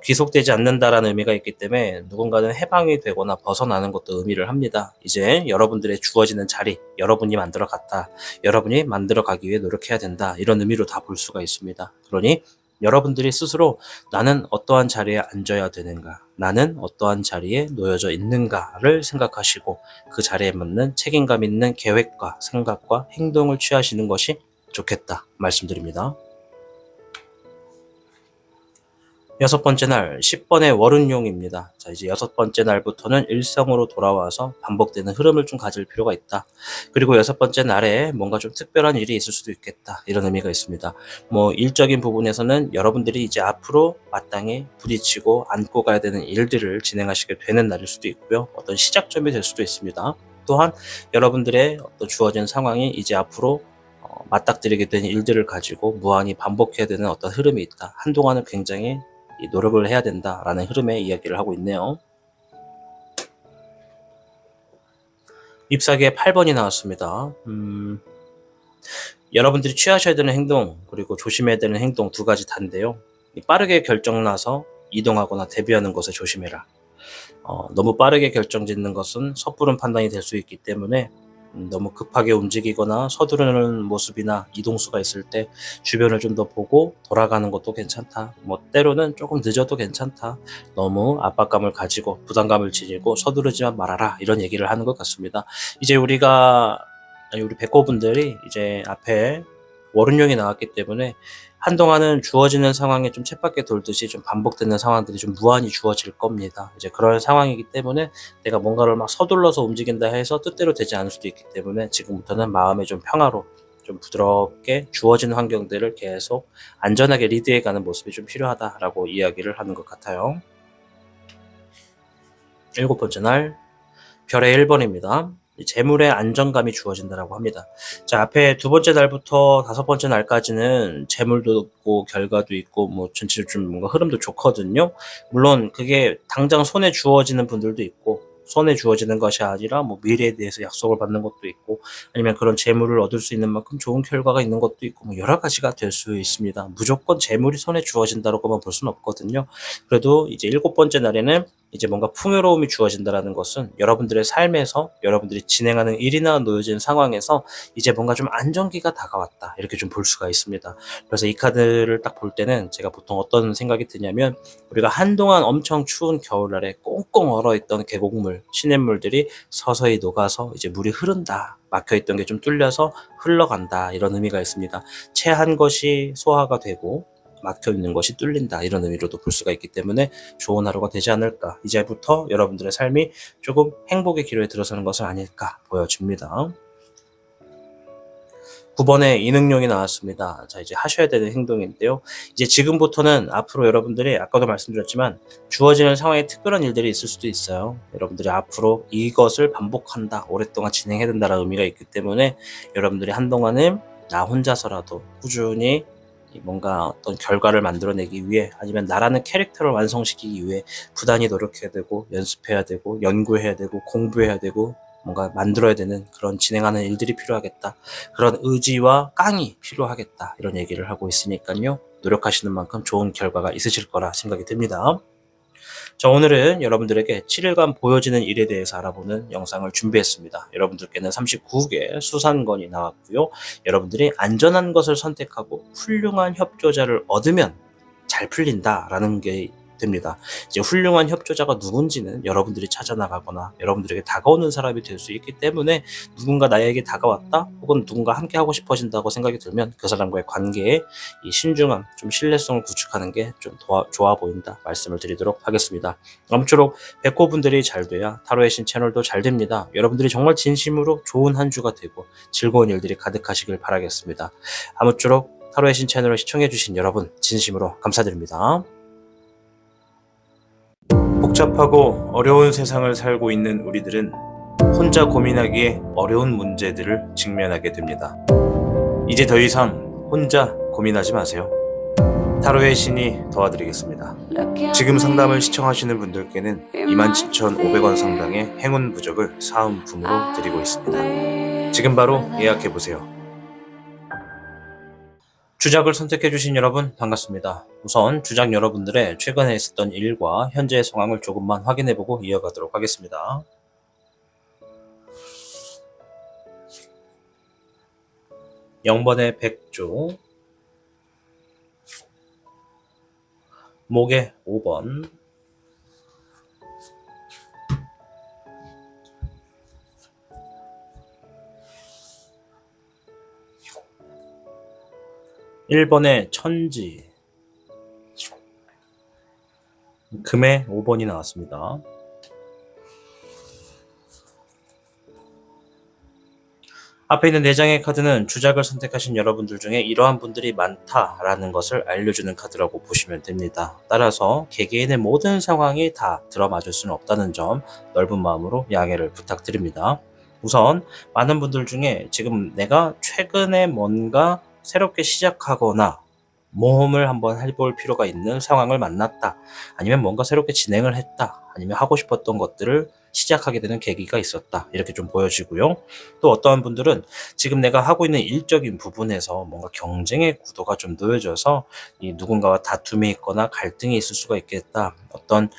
귀속되지 않는다라는 의미가 있기 때문에 누군가는 해방이 되거나 벗어나는 것도 의미를 합니다. 이제 여러분들의 주어지는 자리, 여러분이 만들어 갔다. 여러분이 만들어 가기 위해 노력해야 된다. 이런 의미로 다 볼 수가 있습니다. 그러니 여러분들이 스스로 나는 어떠한 자리에 앉아야 되는가, 나는 어떠한 자리에 놓여져 있는가를 생각하시고 그 자리에 맞는 책임감 있는 계획과 생각과 행동을 취하시는 것이 좋겠다 말씀드립니다. 여섯 번째 날 10번의 월운용입니다. 자, 이제 여섯 번째 날부터는 일상으로 돌아와서 반복되는 흐름을 좀 가질 필요가 있다. 그리고 여섯 번째 날에 뭔가 좀 특별한 일이 있을 수도 있겠다. 이런 의미가 있습니다. 뭐 일적인 부분에서는 여러분들이 이제 앞으로 마땅히 부딪히고 안고 가야 되는 일들을 진행하시게 되는 날일 수도 있고요. 어떤 시작점이 될 수도 있습니다. 또한 여러분들의 어떤 주어진 상황이 이제 앞으로 맞닥뜨리게 된 일들을 가지고 무한히 반복해야 되는 어떤 흐름이 있다. 한동안은 굉장히 이 노력을 해야 된다라는 흐름의 이야기를 하고 있네요. 잎사귀의 8번이 나왔습니다. 여러분들이 취하셔야 되는 행동 그리고 조심해야 되는 행동 두 가지 다인데요. 빠르게 결정나서 이동하거나 대비하는 것에 조심해라. 너무 빠르게 결정짓는 것은 섣부른 판단이 될 수 있기 때문에 너무 급하게 움직이거나 서두르는 모습이나 이동수가 있을 때 주변을 좀 더 보고 돌아가는 것도 괜찮다. 뭐 때로는 조금 늦어도 괜찮다. 너무 압박감을 가지고 부담감을 지니고 서두르지 말아라. 이런 얘기를 하는 것 같습니다. 이제 우리 백호분들이 이제 앞에 월운용이 나왔기 때문에 한동안은 주어지는 상황에 좀 쳇바퀴 돌듯이 좀 반복되는 상황들이 좀 무한히 주어질 겁니다. 이제 그런 상황이기 때문에 내가 뭔가를 막 서둘러서 움직인다 해서 뜻대로 되지 않을 수도 있기 때문에 지금부터는 마음의 좀 평화로 좀 부드럽게 주어지는 환경들을 계속 안전하게 리드해가는 모습이 좀 필요하다라고 이야기를 하는 것 같아요. 7번째 날 별의 1번입니다. 재물의 안정감이 주어진다라고 합니다. 자, 앞에 2번째 날부터 5번째 날까지는 재물도 있고 결과도 있고 뭐 전체적으로 좀 뭔가 흐름도 좋거든요. 물론 그게 당장 손에 주어지는 분들도 있고 손에 주어지는 것이 아니라 뭐 미래에 대해서 약속을 받는 것도 있고 아니면 그런 재물을 얻을 수 있는 만큼 좋은 결과가 있는 것도 있고 뭐 여러 가지가 될 수 있습니다. 무조건 재물이 손에 주어진다라고만 볼 수는 없거든요. 그래도 이제 7번째 날에는 이제 뭔가 풍요로움이 주어진다라는 것은 여러분들의 삶에서 여러분들이 진행하는 일이나 놓여진 상황에서 이제 뭔가 좀 안정기가 다가왔다 이렇게 좀 볼 수가 있습니다. 그래서 이 카드를 딱 볼 때는 제가 보통 어떤 생각이 드냐면 우리가 한동안 엄청 추운 겨울날에 꽁꽁 얼어있던 계곡물, 시냇물들이 서서히 녹아서 이제 물이 흐른다. 막혀있던 게 좀 뚫려서 흘러간다 이런 의미가 있습니다. 체한 것이 소화가 되고 막혀있는 것이 뚫린다 이런 의미로도 볼 수가 있기 때문에 좋은 하루가 되지 않을까, 이제부터 여러분들의 삶이 조금 행복의 기로에 들어서는 것은 아닐까 보여집니다. 9번에 인응용이 나왔습니다. 자, 이제 하셔야 되는 행동인데요. 이제 지금부터는 앞으로 여러분들이 아까도 말씀드렸지만 주어지는 상황에 특별한 일들이 있을 수도 있어요. 여러분들이 앞으로 이것을 반복한다, 오랫동안 진행해야 된다는 의미가 있기 때문에 여러분들이 한동안은 나 혼자서라도 꾸준히 뭔가 어떤 결과를 만들어내기 위해 아니면 나라는 캐릭터를 완성시키기 위해 부단히 노력해야 되고 연습해야 되고 연구해야 되고 공부해야 되고 뭔가 만들어야 되는 그런 진행하는 일들이 필요하겠다. 그런 의지와 깡이 필요하겠다. 이런 얘기를 하고 있으니까요. 노력하시는 만큼 좋은 결과가 있으실 거라 생각이 듭니다. 자, 오늘은 여러분들에게 7일간 보여지는 일에 대해서 알아보는 영상을 준비했습니다. 여러분들께는 39개 수상권이 나왔고요. 여러분들이 안전한 것을 선택하고 훌륭한 협조자를 얻으면 잘 풀린다라는 게 됩니다. 이제 훌륭한 협조자가 누군지는 여러분들이 찾아나가거나 여러분들에게 다가오는 사람이 될 수 있기 때문에 누군가 나에게 다가왔다 혹은 누군가 함께 하고 싶어진다고 생각이 들면 그 사람과의 관계에 이 신중함, 좀 신뢰성을 구축하는 게 좀 좋아 보인다 말씀을 드리도록 하겠습니다. 아무쪼록 백호분들이 잘 돼야 타로의 신 채널도 잘 됩니다. 여러분들이 정말 진심으로 좋은 한 주가 되고 즐거운 일들이 가득하시길 바라겠습니다. 아무쪼록 타로의 신 채널을 시청해주신 여러분 진심으로 감사드립니다. 복잡하고 어려운 세상을 살고 있는 우리들은 혼자 고민하기에 어려운 문제들을 직면하게 됩니다. 이제 더 이상 혼자 고민하지 마세요. 타로의 신이 도와드리겠습니다. 지금 상담을 시청하시는 분들께는 27,500원 상당의 행운 부적을 사은품으로 드리고 있습니다. 지금 바로 예약해보세요. 주작을 선택해주신 여러분 반갑습니다. 우선 주작 여러분들의 최근에 있었던 일과 현재의 상황을 조금만 확인해보고 이어가도록 하겠습니다. 영번의 백조, 목의 5번, 일번의 천지, 금의 5번이 나왔습니다. 앞에 있는 4장의 카드는 주작을 선택하신 여러분들 중에 이러한 분들이 많다라는 것을 알려주는 카드라고 보시면 됩니다. 따라서 개개인의 모든 상황이 다 들어맞을 수는 없다는 점 넓은 마음으로 양해를 부탁드립니다. 우선 많은 분들 중에 지금 내가 최근에 뭔가 새롭게 시작하거나 모험을 한번 해볼 필요가 있는 상황을 만났다. 아니면 뭔가 새롭게 진행을 했다. 아니면 하고 싶었던 것들을 시작하게 되는 계기가 있었다. 이렇게 좀 보여지고요. 또 어떠한 분들은 지금 내가 하고 있는 일적인 부분에서 뭔가 경쟁의 구도가 좀 놓여져서 이 누군가와 다툼이 있거나 갈등이 있을 수가 있겠다. 어떤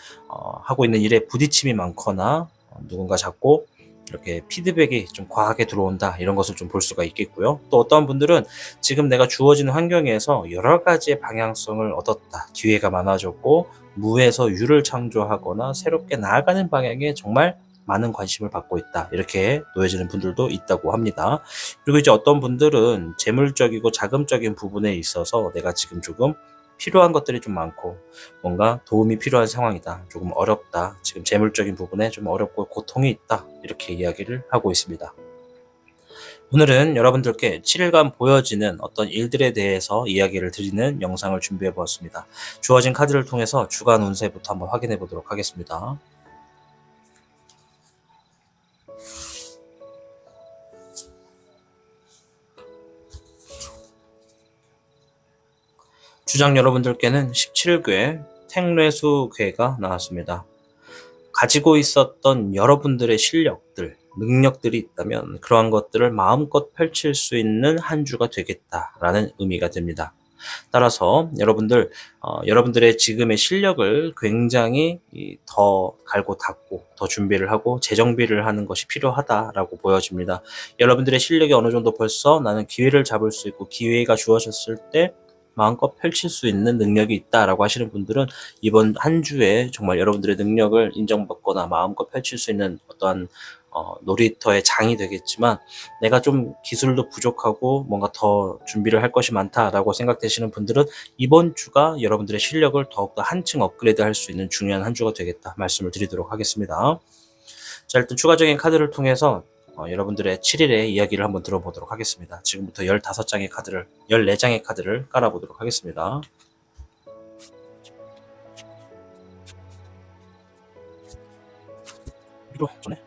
하고 있는 일에 부딪힘이 많거나 누군가 자꾸 이렇게 피드백이 좀 과하게 들어온다 이런 것을 좀 볼 수가 있겠고요. 또 어떤 분들은 지금 내가 주어진 환경에서 여러 가지의 방향성을 얻었다. 기회가 많아졌고 무에서 유를 창조하거나 새롭게 나아가는 방향에 정말 많은 관심을 받고 있다. 이렇게 놓여지는 분들도 있다고 합니다. 그리고 이제 어떤 분들은 재물적이고 자금적인 부분에 있어서 내가 지금 조금 필요한 것들이 좀 많고 뭔가 도움이 필요한 상황이다. 조금 어렵다. 지금 재물적인 부분에 좀 어렵고 고통이 있다. 이렇게 이야기를 하고 있습니다. 오늘은 여러분들께 7일간 보여지는 어떤 일들에 대해서 이야기를 드리는 영상을 준비해 보았습니다. 주어진 카드를 통해서 주간 운세부터 한번 확인해 보도록 하겠습니다. 주장 여러분들께는 17궤 택례수궤가 나왔습니다. 가지고 있었던 여러분들의 실력들, 능력들이 있다면 그러한 것들을 마음껏 펼칠 수 있는 한 주가 되겠다라는 의미가 됩니다. 따라서 여러분들의 지금의 실력을 굉장히 더 갈고 닦고 더 준비를 하고 재정비를 하는 것이 필요하다라고 보여집니다. 여러분들의 실력이 어느 정도 벌써 나는 기회를 잡을 수 있고 기회가 주어졌을 때 마음껏 펼칠 수 있는 능력이 있다라고 하시는 분들은 이번 한 주에 정말 여러분들의 능력을 인정받거나 마음껏 펼칠 수 있는 어떠한 놀이터의 장이 되겠지만 내가 좀 기술도 부족하고 뭔가 더 준비를 할 것이 많다라고 생각되시는 분들은 이번 주가 여러분들의 실력을 더욱더 한층 업그레이드 할 수 있는 중요한 한 주가 되겠다 말씀을 드리도록 하겠습니다. 자, 일단 추가적인 카드를 통해서 여러분들의 7일의 이야기를 한번 들어보도록 하겠습니다. 지금부터 14장의 카드를 깔아보도록 하겠습니다. 이거 전에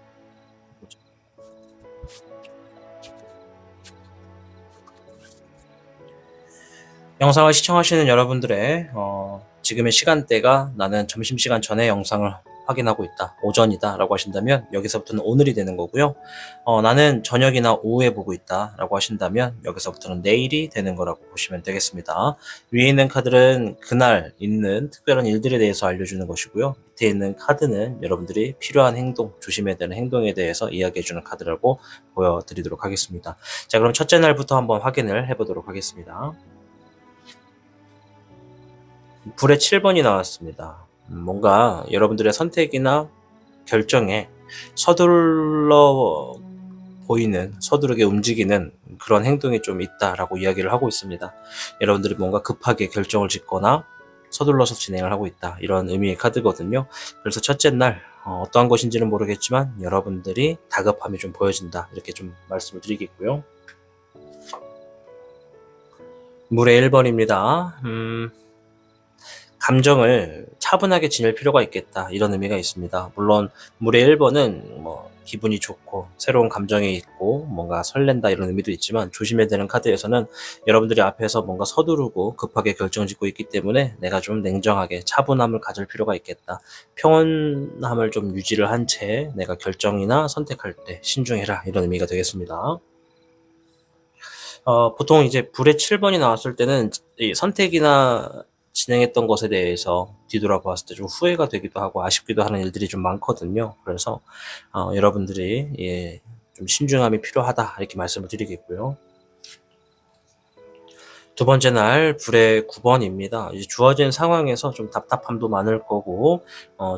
영상을 시청하시는 여러분들의 지금의 시간대가 나는 점심시간 전에 영상을 확인하고 있다. 오전이다 라고 하신다면 여기서부터는 오늘이 되는 거고요. 나는 저녁이나 오후에 보고 있다 라고 하신다면 여기서부터는 내일이 되는 거라고 보시면 되겠습니다. 위에 있는 카드는 그날 있는 특별한 일들에 대해서 알려주는 것이고요. 밑에 있는 카드는 여러분들이 필요한 행동, 조심해야 되는 행동에 대해서 이야기해주는 카드라고 보여드리도록 하겠습니다. 자, 그럼 첫째 날부터 한번 확인을 해보도록 하겠습니다. 불의 7번이 나왔습니다. 뭔가 여러분들의 선택이나 결정에 서두르게 움직이는 그런 행동이 좀 있다라고 이야기를 하고 있습니다. 여러분들이 뭔가 급하게 결정을 짓거나 서둘러서 진행을 하고 있다. 이런 의미의 카드거든요. 그래서 첫째 날 어떠한 것인지는 모르겠지만 여러분들이 다급함이 좀 보여진다. 이렇게 좀 말씀을 드리겠고요. 물의 1번입니다. 감정을 차분하게 지낼 필요가 있겠다. 이런 의미가 있습니다. 물론 물의 1번은 기분이 좋고 새로운 감정이 있고 뭔가 설렌다 이런 의미도 있지만 조심해야 되는 카드에서는 여러분들이 앞에서 뭔가 서두르고 급하게 결정짓고 있기 때문에 내가 좀 냉정하게 차분함을 가질 필요가 있겠다. 평온함을 좀 유지를 한 채 내가 결정이나 선택할 때 신중해라 이런 의미가 되겠습니다. 보통 이제 불의 7번이 나왔을 때는 이 선택이나 진행했던 것에 대해서 뒤돌아봤을 때 좀 후회가 되기도 하고 아쉽기도 하는 일들이 좀 많거든요. 그래서 여러분들이 좀 신중함이 필요하다 이렇게 말씀을 드리겠고요. 두 번째 날 불의 9번입니다. 이제 주어진 상황에서 좀 답답함도 많을 거고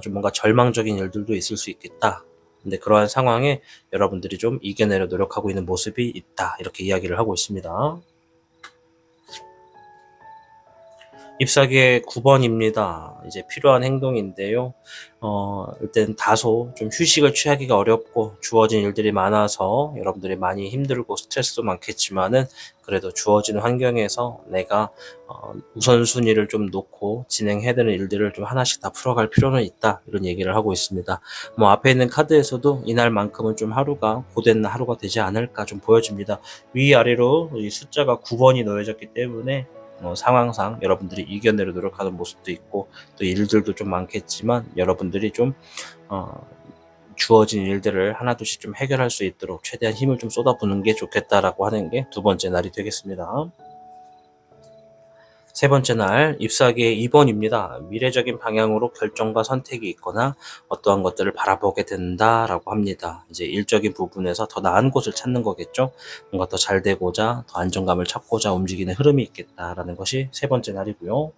좀 뭔가 절망적인 일들도 있을 수 있겠다. 근데 그러한 상황에 여러분들이 좀 이겨내려 노력하고 있는 모습이 있다. 이렇게 이야기를 하고 있습니다. 잎사귀의 9번입니다. 이제 필요한 행동인데요. 일단 다소 좀 휴식을 취하기가 어렵고 주어진 일들이 많아서 여러분들이 많이 힘들고 스트레스도 많겠지만은 그래도 주어진 환경에서 내가 우선순위를 좀 놓고 진행해야 되는 일들을 좀 하나씩 다 풀어갈 필요는 있다. 이런 얘기를 하고 있습니다. 앞에 있는 카드에서도 이날만큼은 좀 하루가 고된 하루가 되지 않을까 좀 보여집니다. 위아래로 이 숫자가 9번이 놓여졌기 때문에 상황상 여러분들이 이겨내려 노력하는 모습도 있고 또 일들도 좀 많겠지만 여러분들이 좀 주어진 일들을 하나둘씩 좀 해결할 수 있도록 최대한 힘을 좀 쏟아부는 게 좋겠다라고 하는 게 두 번째 날이 되겠습니다. 세 번째 날 잎사귀의 2번입니다. 미래적인 방향으로 결정과 선택이 있거나 어떠한 것들을 바라보게 된다라고 합니다. 이제 일적인 부분에서 더 나은 곳을 찾는 거겠죠. 뭔가 더 잘 되고자 더 안정감을 찾고자 움직이는 흐름이 있겠다라는 것이 세 번째 날이고요.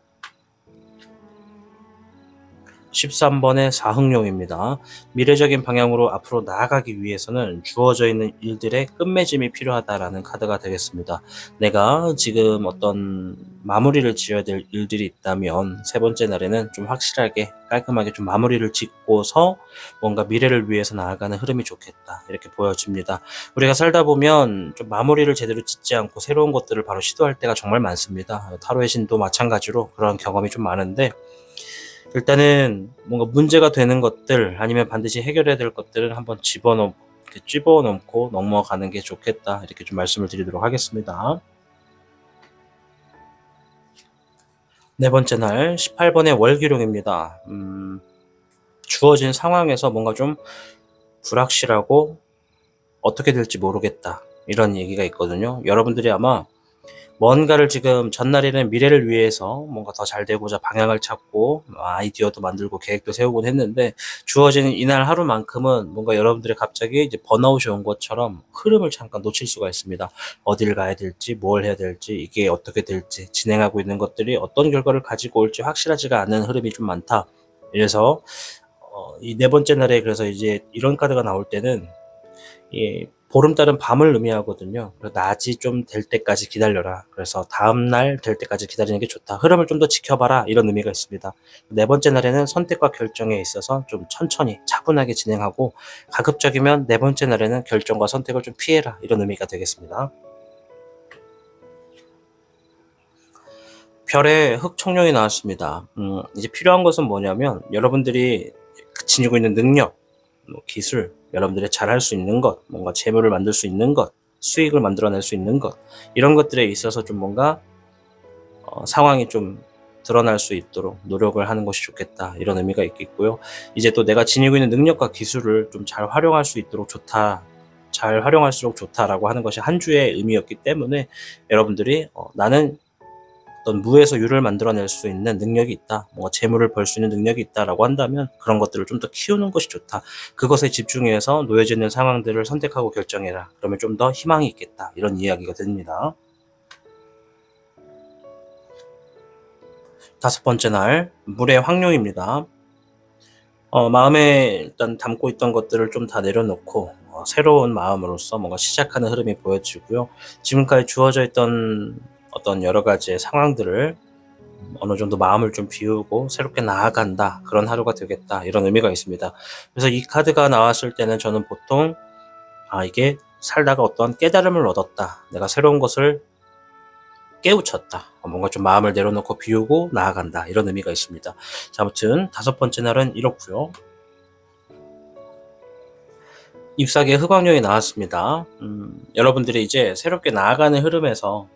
13번의 사흥룡입니다. 미래적인 방향으로 앞으로 나아가기 위해서는 주어져 있는 일들의 끝맺음이 필요하다라는 카드가 되겠습니다. 내가 지금 어떤 마무리를 지어야 될 일들이 있다면 세 번째 날에는 좀 확실하게 깔끔하게 좀 마무리를 짓고서 뭔가 미래를 위해서 나아가는 흐름이 좋겠다, 이렇게 보여집니다. 우리가 살다 보면 좀 마무리를 제대로 짓지 않고 새로운 것들을 바로 시도할 때가 정말 많습니다. 타로의 신도 마찬가지로 그런 경험이 좀 많은데, 일단은 뭔가 문제가 되는 것들 아니면 반드시 해결해야 될 것들은 한번 집어넣고 넘어가는 게 좋겠다, 이렇게 좀 말씀을 드리도록 하겠습니다. 네 번째 날 18번의 월기룡입니다. 주어진 상황에서 뭔가 좀 불확실하고 어떻게 될지 모르겠다, 이런 얘기가 있거든요. 여러분들이 아마 뭔가를 지금 전날에는 미래를 위해서 뭔가 더 잘 되고자 방향을 찾고 아이디어도 만들고 계획도 세우곤 했는데, 주어지는 이날 하루만큼은 뭔가 여러분들이 갑자기 이제 번아웃이 온 것처럼 흐름을 잠깐 놓칠 수가 있습니다. 어딜 가야 될지, 뭘 해야 될지, 이게 어떻게 될지, 진행하고 있는 것들이 어떤 결과를 가지고 올지 확실하지가 않은 흐름이 좀 많다. 그래서 이 네 번째 날에 그래서 이제 이런 카드가 나올 때는 보름달은 밤을 의미하거든요. 낮이 좀 될 때까지 기다려라. 그래서 다음날 될 때까지 기다리는 게 좋다. 흐름을 좀 더 지켜봐라, 이런 의미가 있습니다. 네 번째 날에는 선택과 결정에 있어서 좀 천천히 차분하게 진행하고, 가급적이면 네 번째 날에는 결정과 선택을 좀 피해라, 이런 의미가 되겠습니다. 별의 흑청룡이 나왔습니다. 이제 필요한 것은 뭐냐면 여러분들이 지니고 있는 능력, 기술, 여러분들이 잘할 수 있는 것, 뭔가 재물을 만들 수 있는 것, 수익을 만들어낼 수 있는 것, 이런 것들에 있어서 좀 뭔가 상황이 좀 드러날 수 있도록 노력을 하는 것이 좋겠다, 이런 의미가 있겠고요. 이제 또 내가 지니고 있는 능력과 기술을 좀 잘 활용할 수 있도록 좋다, 잘 활용할수록 좋다라고 하는 것이 한 주의 의미였기 때문에, 여러분들이 나는 어떤 무에서 유를 만들어낼 수 있는 능력이 있다, 뭔가 재물을 벌 수 있는 능력이 있다라고 한다면 그런 것들을 좀 더 키우는 것이 좋다. 그것에 집중해서 놓여져 있는 상황들을 선택하고 결정해라. 그러면 좀 더 희망이 있겠다, 이런 이야기가 됩니다. 다섯 번째 날 물의 황룡입니다. 마음에 일단 담고 있던 것들을 좀 다 내려놓고 새로운 마음으로서 뭔가 시작하는 흐름이 보여지고요. 지금까지 주어져 있던 어떤 여러 가지의 상황들을 어느 정도 마음을 좀 비우고 새롭게 나아간다, 그런 하루가 되겠다, 이런 의미가 있습니다. 그래서 이 카드가 나왔을 때는 저는 보통 이게 살다가 어떠한 깨달음을 얻었다, 내가 새로운 것을 깨우쳤다, 뭔가 좀 마음을 내려놓고 비우고 나아간다, 이런 의미가 있습니다. 자, 아무튼 다섯 번째 날은 이렇고요. 잎사귀의 흑광룡이 나왔습니다. 여러분들이 이제 새롭게 나아가는 흐름에서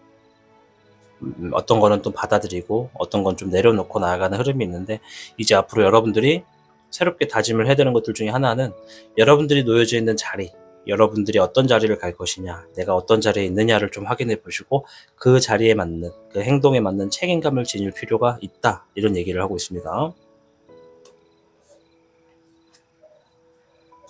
어떤 거는 또 받아들이고 어떤 건 좀 내려놓고 나아가는 흐름이 있는데, 이제 앞으로 여러분들이 새롭게 다짐을 해야 되는 것들 중에 하나는 여러분들이 놓여져 있는 자리, 여러분들이 어떤 자리를 갈 것이냐, 내가 어떤 자리에 있느냐를 좀 확인해 보시고 그 자리에 맞는, 그 행동에 맞는 책임감을 지닐 필요가 있다, 이런 얘기를 하고 있습니다.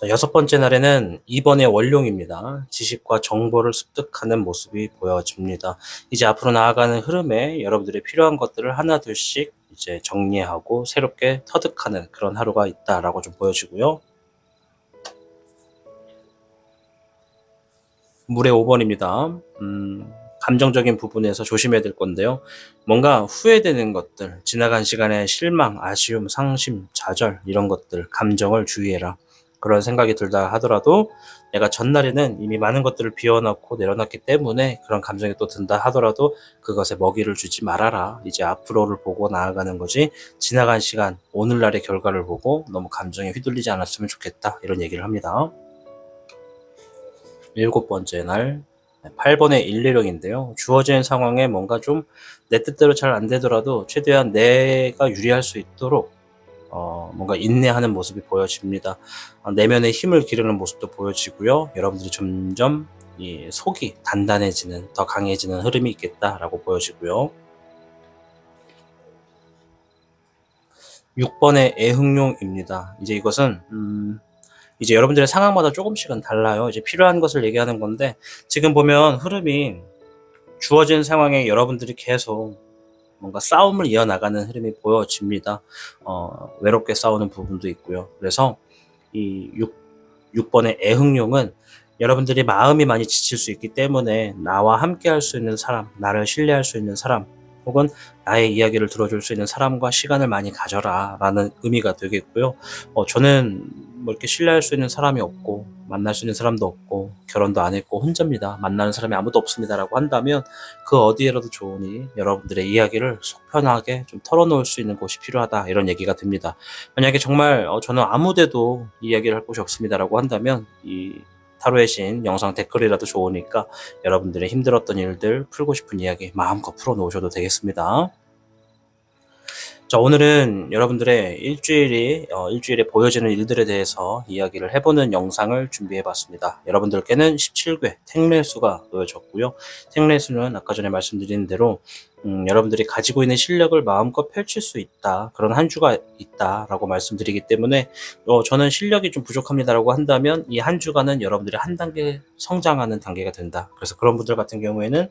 여섯 번째 날에는 2번의 원룡입니다. 지식과 정보를 습득하는 모습이 보여집니다. 이제 앞으로 나아가는 흐름에 여러분들이 필요한 것들을 하나둘씩 이제 정리하고 새롭게 터득하는 그런 하루가 있다라고 좀 보여지고요. 물의 5번입니다. 감정적인 부분에서 조심해야 될 건데요. 뭔가 후회되는 것들, 지나간 시간의 실망, 아쉬움, 상심, 좌절, 이런 것들, 감정을 주의해라. 그런 생각이 들다 하더라도 내가 전날에는 이미 많은 것들을 비워놓고 내려놨기 때문에 그런 감정이 또 든다 하더라도 그것에 먹이를 주지 말아라. 이제 앞으로를 보고 나아가는 거지, 지나간 시간, 오늘날의 결과를 보고 너무 감정에 휘둘리지 않았으면 좋겠다, 이런 얘기를 합니다. 일곱 번째 날 8번의 일례령인데요. 주어진 상황에 뭔가 좀 내 뜻대로 잘 안 되더라도 최대한 내가 유리할 수 있도록 뭔가 인내하는 모습이 보여집니다. 내면의 힘을 기르는 모습도 보여지고요. 여러분들이 점점 이 속이 단단해지는, 더 강해지는 흐름이 있겠다라고 보여지고요. 6번의 애흥룡입니다. 이제 이것은 이제 여러분들의 상황마다 조금씩은 달라요. 이제 필요한 것을 얘기하는 건데, 지금 보면 흐름이 주어진 상황에 여러분들이 계속 뭔가 싸움을 이어나가는 흐름이 보여집니다. 외롭게 싸우는 부분도 있고요. 그래서 이 6번의 애흥룡은 여러분들이 마음이 많이 지칠 수 있기 때문에 나와 함께 할 수 있는 사람, 나를 신뢰할 수 있는 사람, 혹은 나의 이야기를 들어줄 수 있는 사람과 시간을 많이 가져라 라는 의미가 되겠고요. 저는 뭐 이렇게 신뢰할 수 있는 사람이 없고 만날 수 있는 사람도 없고 결혼도 안 했고 혼자입니다. 만나는 사람이 아무도 없습니다 라고 한다면 그 어디에라도 좋으니 여러분들의 이야기를 속 편하게 좀 털어놓을 수 있는 곳이 필요하다, 이런 얘기가 됩니다. 만약에 정말 저는 아무데도 이야기를 할 곳이 없습니다 라고 한다면 이 타로의 신 영상 댓글이라도 좋으니까 여러분들의 힘들었던 일들, 풀고 싶은 이야기 마음껏 풀어놓으셔도 되겠습니다. 자, 오늘은 여러분들의 일주일에 보여지는 일들에 대해서 이야기를 해보는 영상을 준비해봤습니다. 여러분들께는 17궤 택례수가 놓여졌고요. 택례수는 아까 전에 말씀드린 대로 여러분들이 가지고 있는 실력을 마음껏 펼칠 수 있다, 그런 한 주가 있다라고 말씀드리기 때문에 저는 실력이 좀 부족합니다라고 한다면 이 한 주간은 여러분들이 한 단계 성장하는 단계가 된다. 그래서 그런 분들 같은 경우에는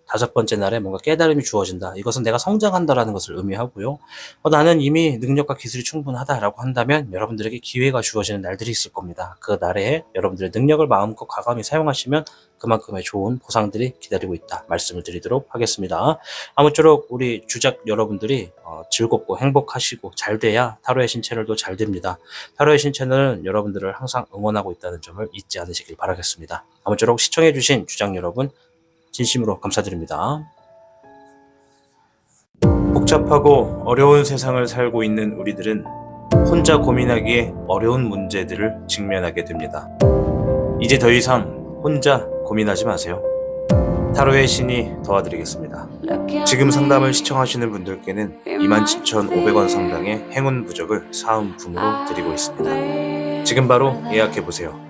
5번째 날에 뭔가 깨달음이 주어진다, 이것은 내가 성장한다라는 것을 의미하고요. 나는 이미 능력과 기술이 충분하다라고 한다면 여러분들에게 기회가 주어지는 날들이 있을 겁니다. 그 날에 여러분들의 능력을 마음껏 과감히 사용하시면 그만큼의 좋은 보상들이 기다리고 있다, 말씀을 드리도록 하겠습니다. 아무쪼록 우리 주작 여러분들이 즐겁고 행복하시고 잘 돼야 타로의 신 채널도 잘 됩니다. 타로의 신 채널은 여러분들을 항상 응원하고 있다는 점을 잊지 않으시길 바라겠습니다. 아무쪼록 시청해주신 주작 여러분 진심으로 감사드립니다. 복잡하고 어려운 세상을 살고 있는 우리들은 혼자 고민하기에 어려운 문제들을 직면하게 됩니다. 이제 더 이상 혼자 고민하지 마세요. 타로의 신이 도와드리겠습니다. 지금 상담을 시청하시는 분들께는 27,500원 상당의 행운 부적을 사은품으로 드리고 있습니다. 지금 바로 예약해보세요.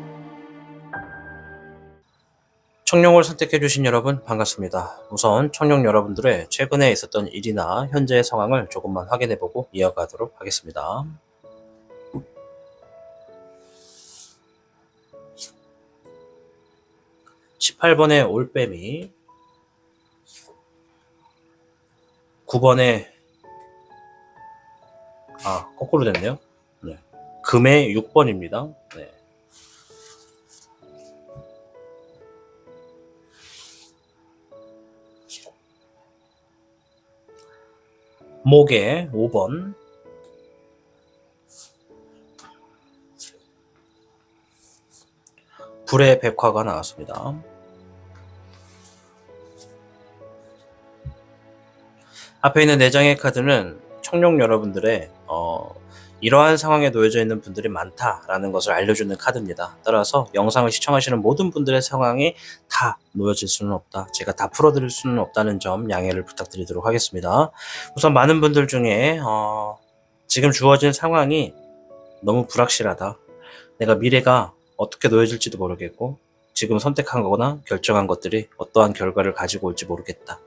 청룡을 선택해주신 여러분 반갑습니다. 우선 청룡 여러분들의 최근에 있었던 일이나 현재의 상황을 조금만 확인해보고 이어가도록 하겠습니다. (18번의) 올빼미, 9번의 거꾸로 됐네요. 네. 금의 6번입니다. 네. 목의 5번, 불의 백화가 나왔습니다. 앞에 있는 4장의 카드는 청룡 여러분들의 이러한 상황에 놓여져 있는 분들이 많다라는 것을 알려주는 카드입니다. 따라서 영상을 시청하시는 모든 분들의 상황이 다 놓여질 수는 없다, 제가 다 풀어드릴 수는 없다는 점 양해를 부탁드리도록 하겠습니다. 우선 많은 분들 중에 지금 주어진 상황이 너무 불확실하다, 내가 미래가 어떻게 놓여질지도 모르겠고 지금 선택한 거나 결정한 것들이 어떠한 결과를 가지고 올지 모르겠다,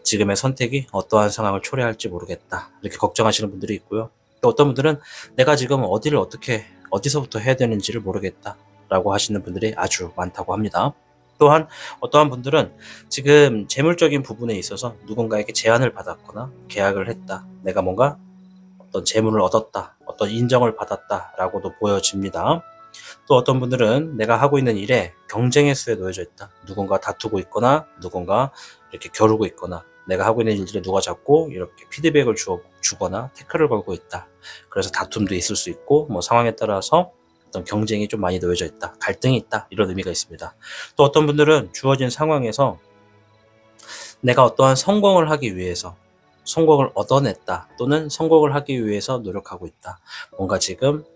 지금의 선택이 어떠한 상황을 초래할지 모르겠다, 이렇게 걱정하시는 분들이 있고요. 또 어떤 분들은 내가 지금 어디서부터 해야 되는지를 모르겠다 라고 하시는 분들이 아주 많다고 합니다. 또한 어떠한 분들은 지금 재물적인 부분에 있어서 누군가에게 제안을 받았거나 계약을 했다, 내가 뭔가 어떤 재물을 얻었다, 어떤 인정을 받았다 라고도 보여집니다. 또 어떤 분들은 내가 하고 있는 일에 경쟁의 수에 놓여져 있다, 누군가 다투고 있거나 누군가 이렇게 겨루고 있거나 내가 하고 있는 일들에 누가 자꾸 이렇게 피드백을 주거나 태클을 걸고 있다, 그래서 다툼도 있을 수 있고 상황에 따라서 어떤 경쟁이 좀 많이 놓여져 있다, 갈등이 있다, 이런 의미가 있습니다. 또 어떤 분들은 주어진 상황에서 내가 어떠한 성공을 하기 위해서 성공을 얻어냈다, 또는 성공을 하기 위해서 노력하고 있다, 뭔가 지금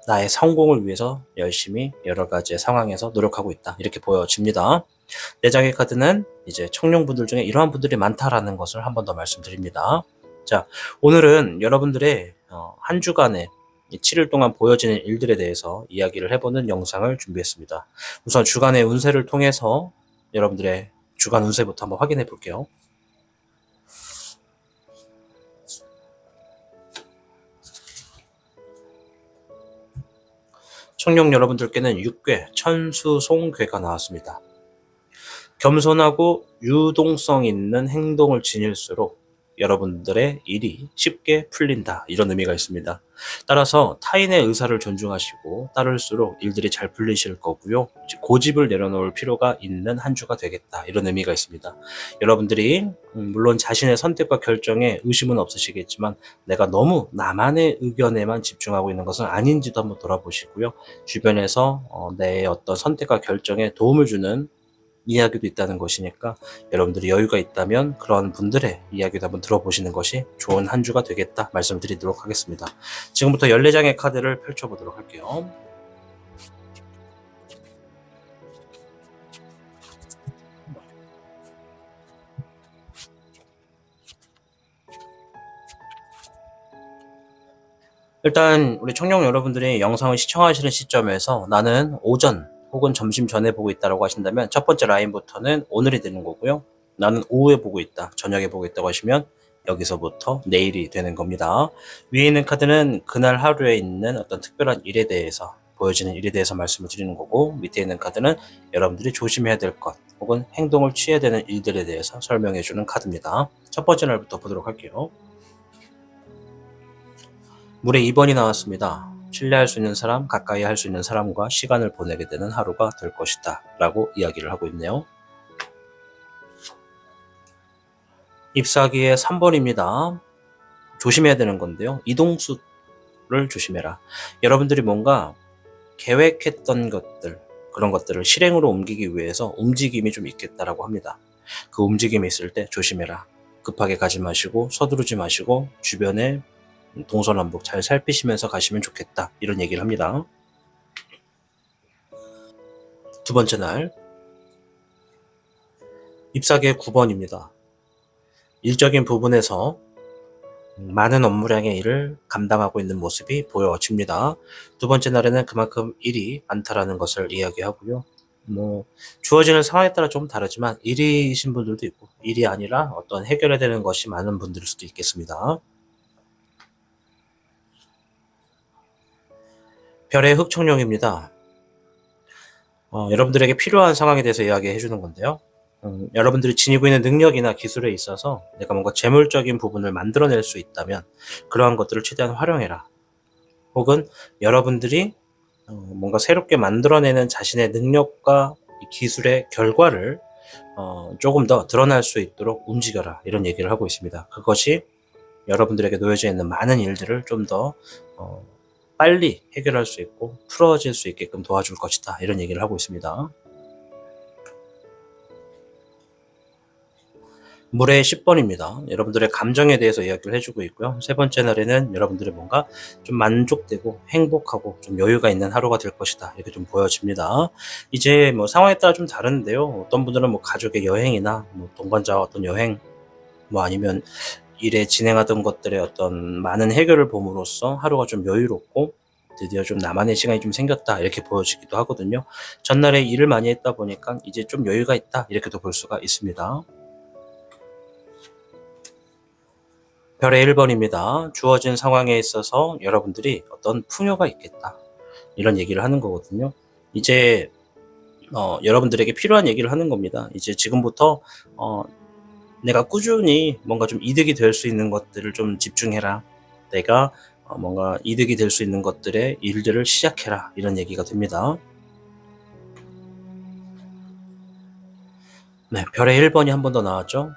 나의 성공을 위해서 열심히 여러 가지의 상황에서 노력하고 있다, 이렇게 보여집니다. 4장의 카드는 이제 청룡분들 중에 이러한 분들이 많다라는 것을 한 번 더 말씀드립니다. 자, 오늘은 여러분들의 한 주간의 7일 동안 보여지는 일들에 대해서 이야기를 해보는 영상을 준비했습니다. 우선 주간의 운세를 통해서 여러분들의 주간 운세부터 한번 확인해 볼게요. 청룡 여러분들께는 6궤 천수송궤가 나왔습니다. 겸손하고 유동성 있는 행동을 지닐수록 여러분들의 일이 쉽게 풀린다. 이런 의미가 있습니다. 따라서 타인의 의사를 존중하시고 따를수록 일들이 잘 풀리실 거고요. 고집을 내려놓을 필요가 있는 한 주가 되겠다. 이런 의미가 있습니다. 여러분들이 물론 자신의 선택과 결정에 의심은 없으시겠지만 내가 너무 나만의 의견에만 집중하고 있는 것은 아닌지도 한번 돌아보시고요. 주변에서 내 어떤 선택과 결정에 도움을 주는 이야기도 있다는 것이니까 여러분들이 여유가 있다면 그런 분들의 이야기도 한번 들어보시는 것이 좋은 한 주가 되겠다 말씀드리도록 하겠습니다. 지금부터 14장의 카드를 펼쳐보도록 할게요. 일단 우리 청룡 여러분들이 영상을 시청하시는 시점에서 나는 오전 혹은 점심 전에 보고 있다고 하신다면 첫 번째 라인부터는 오늘이 되는 거고요. 나는 오후에 보고 있다, 저녁에 보고 있다고 하시면 여기서부터 내일이 되는 겁니다. 위에 있는 카드는 그날 하루에 있는 어떤 특별한 일에 대해서, 보여지는 일에 대해서 말씀을 드리는 거고, 밑에 있는 카드는 여러분들이 조심해야 될 것 혹은 행동을 취해야 되는 일들에 대해서 설명해 주는 카드입니다. 첫 번째 날부터 보도록 할게요. 물에 2번이 나왔습니다. 신뢰할 수 있는 사람, 가까이 할 수 있는 사람과 시간을 보내게 되는 하루가 될 것이다 라고 이야기를 하고 있네요. 잎사귀의 3번입니다. 조심해야 되는 건데요. 이동수를 조심해라. 여러분들이 뭔가 계획했던 것들, 그런 것들을 실행으로 옮기기 위해서 움직임이 좀 있겠다라고 합니다. 그 움직임이 있을 때 조심해라. 급하게 가지 마시고 서두르지 마시고 주변에 동서남북 잘 살피시면서 가시면 좋겠다. 이런 얘기를 합니다. 두 번째 날 잎사귀의 9번입니다. 일적인 부분에서 많은 업무량의 일을 감당하고 있는 모습이 보여집니다. 두 번째 날에는 그만큼 일이 많다라는 것을 이야기하고요. 주어지는 상황에 따라 좀 다르지만 일이신 분들도 있고 일이 아니라 어떤 해결해야 되는 것이 많은 분들일 수도 있겠습니다. 별의 흑청룡입니다. 여러분들에게 필요한 상황에 대해서 이야기해 주는 건데요. 여러분들이 지니고 있는 능력이나 기술에 있어서 내가 뭔가 재물적인 부분을 만들어낼 수 있다면 그러한 것들을 최대한 활용해라. 혹은 여러분들이 뭔가 새롭게 만들어내는 자신의 능력과 기술의 결과를 조금 더 드러날 수 있도록 움직여라. 이런 얘기를 하고 있습니다. 그것이 여러분들에게 놓여져 있는 많은 일들을 좀 더 빨리 해결할 수 있고 풀어질 수 있게끔 도와줄 것이다. 이런 얘기를 하고 있습니다. 물의 10번입니다. 여러분들의 감정에 대해서 이야기를 해주고 있고요. 세 번째 날에는 여러분들이 뭔가 좀 만족되고 행복하고 좀 여유가 있는 하루가 될 것이다. 이렇게 좀 보여집니다. 이제 상황에 따라 좀 다른데요. 어떤 분들은 가족의 여행이나 동반자와 어떤 여행, 아니면 일에 진행하던 것들의 어떤 많은 해결을 봄으로써 하루가 좀 여유롭고 드디어 좀 나만의 시간이 좀 생겼다 이렇게 보여지기도 하거든요. 전날에 일을 많이 했다 보니까 이제 좀 여유가 있다 이렇게도 볼 수가 있습니다. 별의 1번입니다. 주어진 상황에 있어서 여러분들이 어떤 풍요가 있겠다 이런 얘기를 하는 거거든요. 이제 여러분들에게 필요한 얘기를 하는 겁니다. 이제 지금부터 내가 꾸준히 뭔가 좀 이득이 될 수 있는 것들을 좀 집중해라. 내가 뭔가 이득이 될 수 있는 것들의 일들을 시작해라. 이런 얘기가 됩니다. 네, 별의 1번이 한 번 더 나왔죠.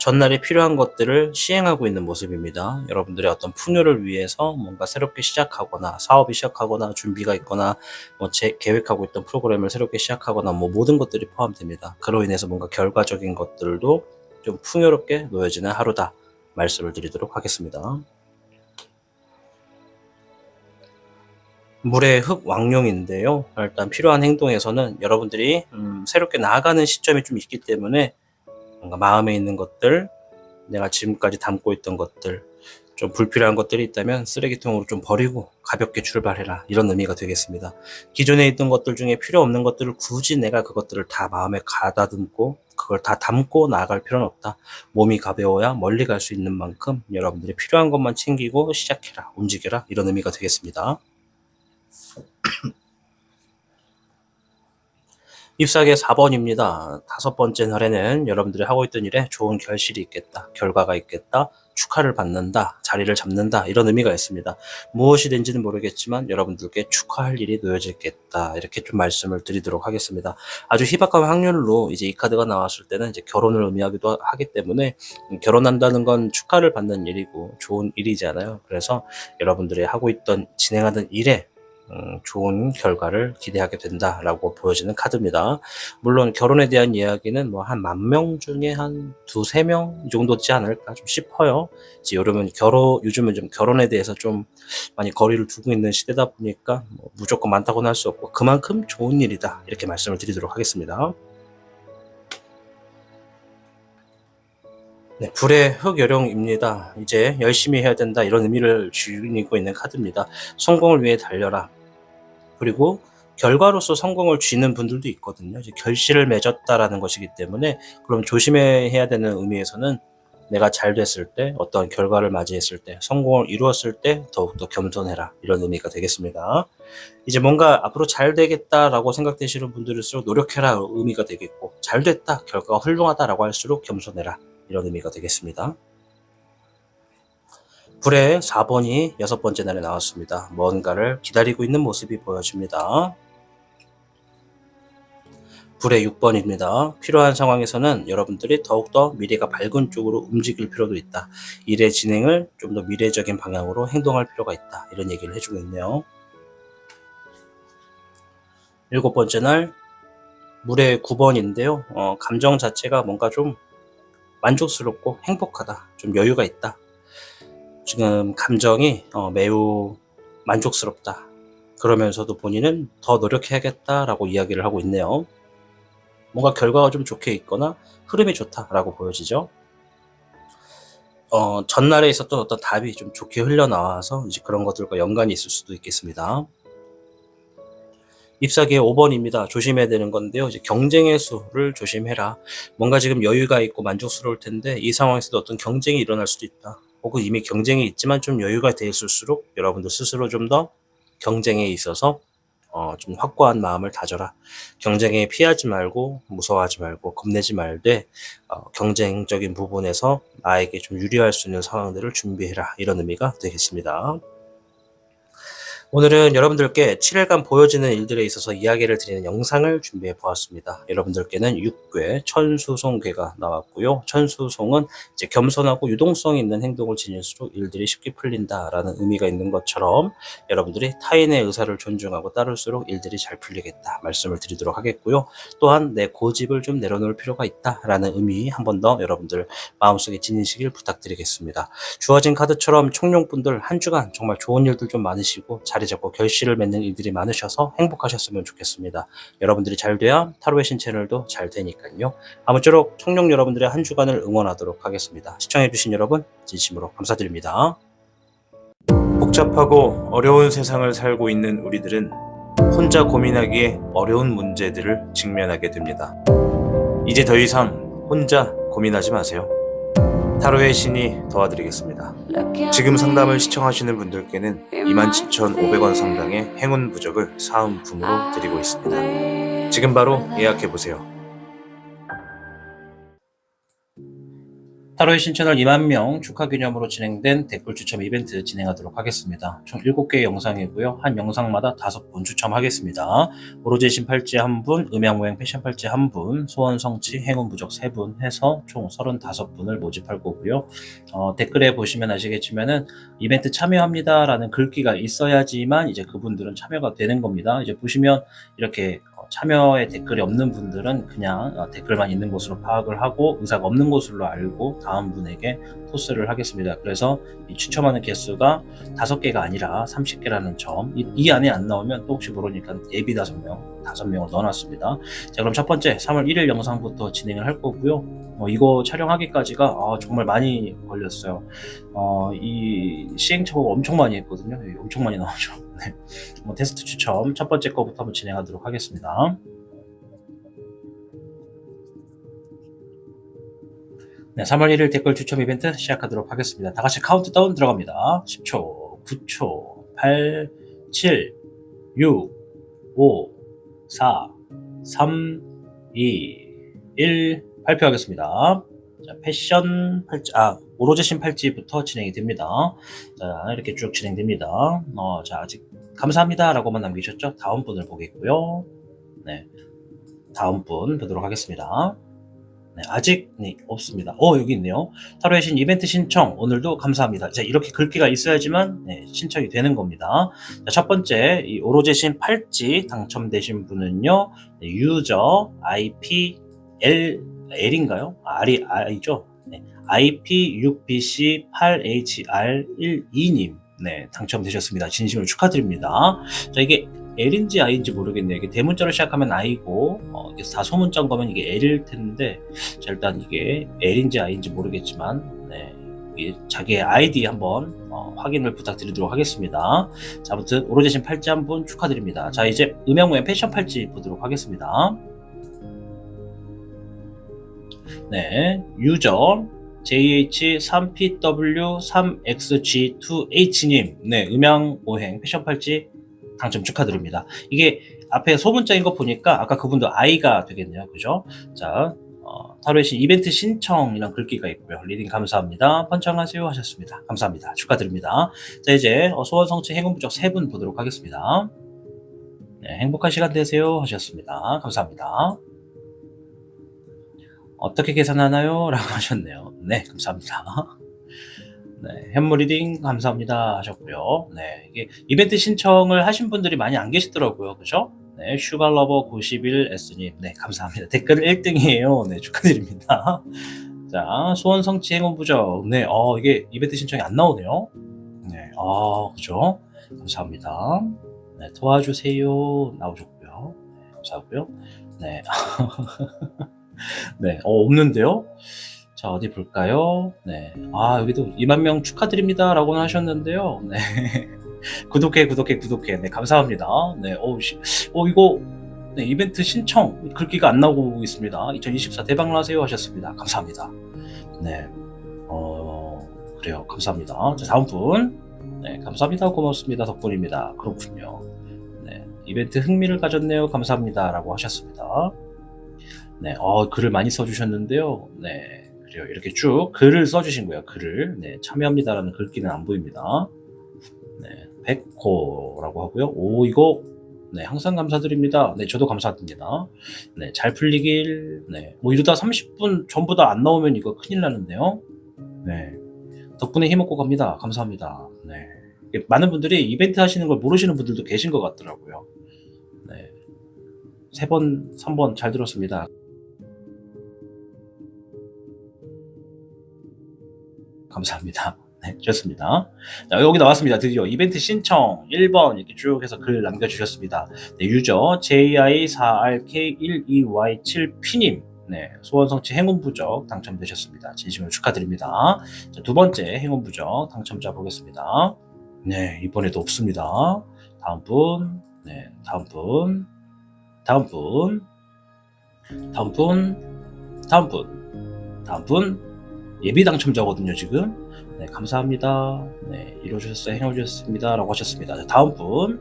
전날에 필요한 것들을 시행하고 있는 모습입니다. 여러분들의 어떤 풍요를 위해서 뭔가 새롭게 시작하거나 사업이 시작하거나 준비가 있거나 계획하고 있던 프로그램을 새롭게 시작하거나 모든 것들이 포함됩니다. 그로 인해서 뭔가 결과적인 것들도 좀 풍요롭게 놓여지는 하루다 말씀을 드리도록 하겠습니다. 물의 흑 왕룡인데요. 일단 필요한 행동에서는 여러분들이 새롭게 나아가는 시점이 좀 있기 때문에 뭔가 마음에 있는 것들, 내가 지금까지 담고 있던 것들, 좀 불필요한 것들이 있다면 쓰레기통으로 좀 버리고 가볍게 출발해라. 이런 의미가 되겠습니다. 기존에 있던 것들 중에 필요 없는 것들을 굳이 내가 그것들을 다 마음에 가다듬고 그걸 다 담고 나아갈 필요는 없다. 몸이 가벼워야 멀리 갈 수 있는 만큼 여러분들이 필요한 것만 챙기고 시작해라. 움직여라. 이런 의미가 되겠습니다. 잎사귀의 4번입니다. 다섯 번째 날에는 여러분들이 하고 있던 일에 좋은 결실이 있겠다, 결과가 있겠다, 축하를 받는다, 자리를 잡는다, 이런 의미가 있습니다. 무엇이 된지는 모르겠지만 여러분들께 축하할 일이 놓여지겠다, 이렇게 좀 말씀을 드리도록 하겠습니다. 아주 희박한 확률로 이제 이 카드가 나왔을 때는 이제 결혼을 의미하기도 하기 때문에 결혼한다는 건 축하를 받는 일이고 좋은 일이잖아요. 그래서 여러분들이 하고 있던 진행하던 일에 좋은 결과를 기대하게 된다라고 보여지는 카드입니다. 물론 결혼에 대한 이야기는 뭐 한 10,000명 중에 한 2~3명 이 정도지 않을까 좀 싶어요. 이제 요즘은 좀 결혼에 대해서 좀 많이 거리를 두고 있는 시대다 보니까 뭐 무조건 많다고는 할 수 없고 그만큼 좋은 일이다, 이렇게 말씀을 드리도록 하겠습니다. 네, 불의 흑요령입니다. 이제 열심히 해야 된다, 이런 의미를 지니고 있는 카드입니다. 성공을 위해 달려라. 그리고 결과로서 성공을 쥐는 분들도 있거든요. 이제 결실을 맺었다라는 것이기 때문에, 그럼 조심해야 되는 의미에서는 내가 잘 됐을 때, 어떤 결과를 맞이했을 때, 성공을 이루었을 때 더욱더 겸손해라, 이런 의미가 되겠습니다. 이제 뭔가 앞으로 잘 되겠다라고 생각되시는 분들일수록 노력해라 의미가 되겠고, 잘 됐다, 결과가 훌륭하다라고 할수록 겸손해라, 이런 의미가 되겠습니다. 불의 4번이 여섯 번째 날에 나왔습니다. 뭔가를 기다리고 있는 모습이 보여집니다. 불의 6번입니다. 필요한 상황에서는 여러분들이 더욱더 미래가 밝은 쪽으로 움직일 필요도 있다. 일의 진행을 좀 더 미래적인 방향으로 행동할 필요가 있다, 이런 얘기를 해주고 있네요. 일곱 번째 날 물의 9번인데요. 감정 자체가 뭔가 좀 만족스럽고 행복하다, 좀 여유가 있다. 지금 감정이 매우 만족스럽다. 그러면서도 본인은 더 노력해야겠다라고 이야기를 하고 있네요. 뭔가 결과가 좀 좋게 있거나 흐름이 좋다라고 보여지죠. 전날에 있었던 어떤 답이 좀 좋게 흘러나와서 이제 그런 것들과 연관이 있을 수도 있겠습니다. 잎사귀의 5번입니다. 조심해야 되는 건데요. 이제 경쟁의 수를 조심해라. 뭔가 지금 여유가 있고 만족스러울 텐데 이 상황에서도 어떤 경쟁이 일어날 수도 있다. 혹은 이미 경쟁이 있지만 좀 여유가 돼 있을수록 여러분들 스스로 좀 더 경쟁에 있어서 좀 확고한 마음을 다져라. 경쟁에 피하지 말고 무서워하지 말고 겁내지 말되 경쟁적인 부분에서 나에게 좀 유리할 수 있는 상황들을 준비해라, 이런 의미가 되겠습니다. 오늘은 여러분들께 7일간 보여지는 일들에 있어서 이야기를 드리는 영상을 준비해 보았습니다. 여러분들께는 6궤 천수송궤가 나왔고요. 천수송은 이제 겸손하고 유동성 있는 행동을 지닐수록 일들이 쉽게 풀린다라는 의미가 있는 것처럼 여러분들이 타인의 의사를 존중하고 따를수록 일들이 잘 풀리겠다 말씀을 드리도록 하겠고요. 또한 내 고집을 좀 내려놓을 필요가 있다라는 의미 한 번 더 여러분들 마음속에 지니시길 부탁드리겠습니다. 주어진 카드처럼 청룡분들 한 주간 정말 좋은 일들 좀 많으시고 자리 잡고 결실을 맺는 일들이 많으셔서 행복하셨으면 좋겠습니다. 여러분들이 잘 돼야 타로의 신 채널도 잘 되니까요. 아무쪼록 청룡 여러분들의 한 주간을 응원하도록 하겠습니다. 시청해주신 여러분 진심으로 감사드립니다. 복잡하고 어려운 세상을 살고 있는 우리들은 혼자 고민하기에 어려운 문제들을 직면하게 됩니다. 이제 더 이상 혼자 고민하지 마세요. 타로의 신이 도와드리겠습니다. 지금 상담을 시청하시는 분들께는 27,500원 상당의 행운 부적을 사은품으로 드리고 있습니다. 지금 바로 예약해보세요. 타로의 신채널 2만 명 축하 기념으로 진행된 댓글 추첨 이벤트 진행하도록 하겠습니다. 총 7개의 영상이고요. 한 영상마다 5분 추첨하겠습니다. 오로제신 팔찌 1분, 음양모양 패션 팔찌 1분, 소원 성취 행운 부적 3분 해서 총 35분을 모집할 거고요. 댓글에 보시면 아시겠지만은 이벤트 참여합니다 라는 글귀가 있어야지만 이제 그분들은 참여가 되는 겁니다. 이제 보시면 이렇게 참여에 댓글이 없는 분들은 그냥 댓글만 있는 곳으로 파악을 하고 의사가 없는 곳으로 알고 다음 분에게 토스를 하겠습니다. 그래서 이 추첨하는 개수가 5개가 아니라 30개라는 점, 이 안에 안 나오면 또 혹시 모르니까 예비 5명을 넣어놨습니다. 자, 그럼 첫 번째 3월 1일 영상부터 진행을 할 거고요. 이거 촬영하기까지가 정말 많이 걸렸어요. 이 시행착오가 엄청 많이 했거든요. 엄청 많이 나오죠. 네. 테스트 추첨 첫 번째 거부터 한번 진행하도록 하겠습니다. 네, 3월 1일 댓글 추첨 이벤트 시작하도록 하겠습니다. 다 같이 카운트다운 들어갑니다. 10초, 9초, 8, 7, 6, 5, 4, 3, 2, 1 발표하겠습니다. 자, 패션 팔찌, 오로제신 팔찌부터 진행이 됩니다. 자, 이렇게 쭉 진행됩니다. 자, 아직 감사합니다라고만 남기셨죠? 다음 분을 보겠고요. 네, 다음 분 보도록 하겠습니다. 네, 아직 없습니다. 여기 있네요. 타로의 신 이벤트 신청 오늘도 감사합니다. 자, 이렇게 글귀가 있어야지만 신청이 되는 겁니다. 자, 첫 번째 이 오로제신 팔찌 당첨되신 분은요, 유저 IPL인가요? R이죠? 네, IP6BC8HR12님 당첨되셨습니다. 진심으로 축하드립니다. 자, 이게 L인지 I인지 모르겠네요. 이게 대문자로 시작하면 I고 이게 다 소문자인 거면 이게 L일 텐데, 자, 일단 이게 L인지 I인지 모르겠지만 이게 자기의 아이디 한번 확인을 부탁드리도록 하겠습니다. 자, 아무튼 오로제신 팔찌 한 분 축하드립니다. 자, 이제 음영무의 패션 팔찌 보도록 하겠습니다. 네, 유저 JH3PW3XG2H님, 음양오행 패션 팔찌 당첨 축하드립니다. 이게 앞에 소문자인 거 보니까 아까 그분도 I가 되겠네요. 그죠? 자, 타로의 신 이벤트 신청이란 글귀가 있고요. 리딩 감사합니다. 번창하세요 하셨습니다. 감사합니다. 축하드립니다. 자, 이제 소원 성취 행운 부적 3분 보도록 하겠습니다. 네, 행복한 시간 되세요 하셨습니다. 감사합니다. 어떻게 계산하나요? 라고 하셨네요. 네, 감사합니다. 네, 현물 리딩 감사합니다 하셨고요. 네, 이게 이벤트 신청을 하신 분들이 많이 안 계시더라고요. 그죠? 네, 슈갈러버 91S님, 네, 감사합니다. 댓글 1등이에요. 네, 축하드립니다. 자, 소원 성취 행운 부적. 네, 이게 이벤트 신청이 안 나오네요. 네, 그죠? 감사합니다. 네, 도와주세요. 나오셨고요. 네, 감사하고요. 네. 네, 없는데요? 자, 어디 볼까요? 네. 여기도 2만 명 축하드립니다. 라고는 하셨는데요. 네. 구독해. 네, 감사합니다. 네, 이거, 네, 이벤트 신청 글귀가 안 나오고 있습니다. 2024 대박 나세요 하셨습니다. 감사합니다. 네. 그래요. 감사합니다. 자, 다음 분. 네, 감사합니다. 고맙습니다. 덕분입니다. 그렇군요. 네. 이벤트 흥미를 가졌네요. 감사합니다. 라고 하셨습니다. 네, 글을 많이 써주셨는데요. 네. 그래요. 이렇게 쭉 글을 써주신 거예요. 글을. 네, 참여합니다라는 글귀는 안 보입니다. 네, 100호라고 하고요. 이거, 네, 항상 감사드립니다. 네, 저도 감사드립니다. 네, 잘 풀리길. 네, 이러다 30분 전부 다 안 나오면 이거 큰일 나는데요. 네, 덕분에 힘없고 갑니다. 감사합니다. 네, 많은 분들이 이벤트 하시는 걸 모르시는 분들도 계신 것 같더라고요. 네, 3번, 3번 잘 들었습니다. 감사합니다. 네, 좋습니다. 자, 여기 나왔습니다. 드디어 이벤트 신청 1번 이렇게 쭉 해서 글 남겨주셨습니다. 네, 유저 JI4RK12Y7P님, 네, 소원 성취 행운 부적 당첨되셨습니다. 진심으로 축하드립니다. 자, 두 번째 행운 부적 당첨자 보겠습니다. 네, 이번에도 없습니다. 다음 분, 네, 다음 분, 다음 분, 다음 분, 다음 분, 다음 분, 예비 당첨자거든요, 지금. 네, 감사합니다. 네, 이루어주셨어요. 행운을 주셨습니다. 라고 하셨습니다. 자, 다음 분.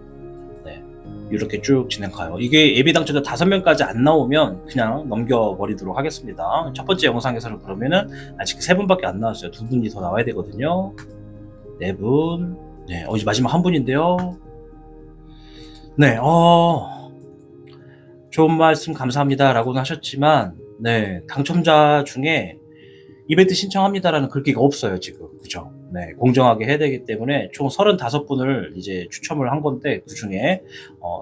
네, 이렇게 쭉 진행가요. 이게 예비 당첨자 5명까지 안 나오면 그냥 넘겨버리도록 하겠습니다. 첫 번째 영상에서는 그러면은 아직 3분밖에 안 나왔어요. 2분이 더 나와야 되거든요. 4분. 네, 이제 마지막 한 분인데요. 네, 좋은 말씀 감사합니다. 라고는 하셨지만, 네, 당첨자 중에 이벤트 신청합니다라는 글귀가 없어요, 지금. 그죠? 네, 공정하게 해야 되기 때문에 총 35분을 이제 추첨을 한 건데, 그 중에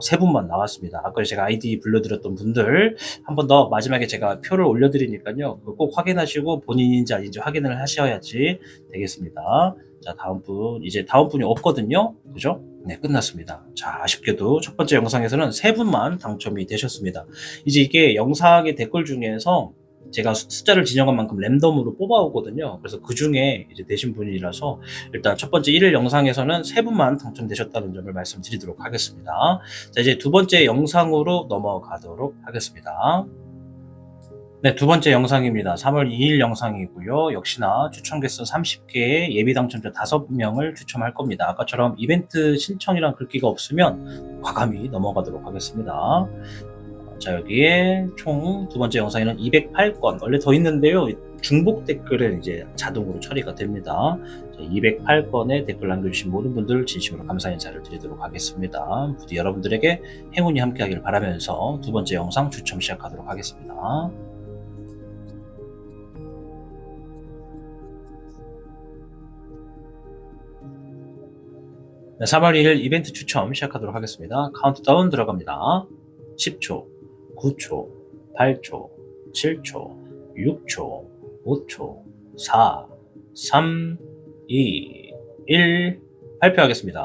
3분만 나왔습니다. 아까 제가 아이디 불러드렸던 분들, 한 번 더 마지막에 제가 표를 올려드리니까요, 그거 꼭 확인하시고 본인인지 아닌지 확인을 하셔야지 되겠습니다. 자, 다음 분, 이제 다음 분이 없거든요. 그죠? 네, 끝났습니다. 자, 아쉽게도 첫 번째 영상에서는 3분만 당첨이 되셨습니다. 이제 이게 영상의 댓글 중에서 제가 숫자를 진영한 만큼 랜덤으로 뽑아오거든요. 그래서 그 중에 이제 되신 분이라서 일단 첫 번째 1일 영상에서는 3분만 당첨되셨다는 점을 말씀드리도록 하겠습니다. 자, 이제 두 번째 영상으로 넘어가도록 하겠습니다. 네, 두 번째 영상입니다. 3월 2일 영상이고요. 역시나 추천 개수 30개의 예비 당첨자 5명을 추첨할 겁니다. 아까처럼 이벤트 신청이란 글귀가 없으면 과감히 넘어가도록 하겠습니다. 자, 여기에 총 두 번째 영상에는 208건, 원래 더 있는데요. 중복 댓글은 이제 자동으로 처리가 됩니다. 208건의 댓글 남겨주신 모든 분들 진심으로 감사 인사를 드리도록 하겠습니다. 부디 여러분들에게 행운이 함께하길 바라면서 두 번째 영상 추첨 시작하도록 하겠습니다. 네, 3월 1일 이벤트 추첨 시작하도록 하겠습니다. 카운트다운 들어갑니다. 10초, 9초, 8초, 7초, 6초, 5초, 4, 3, 2, 1 발표하겠습니다.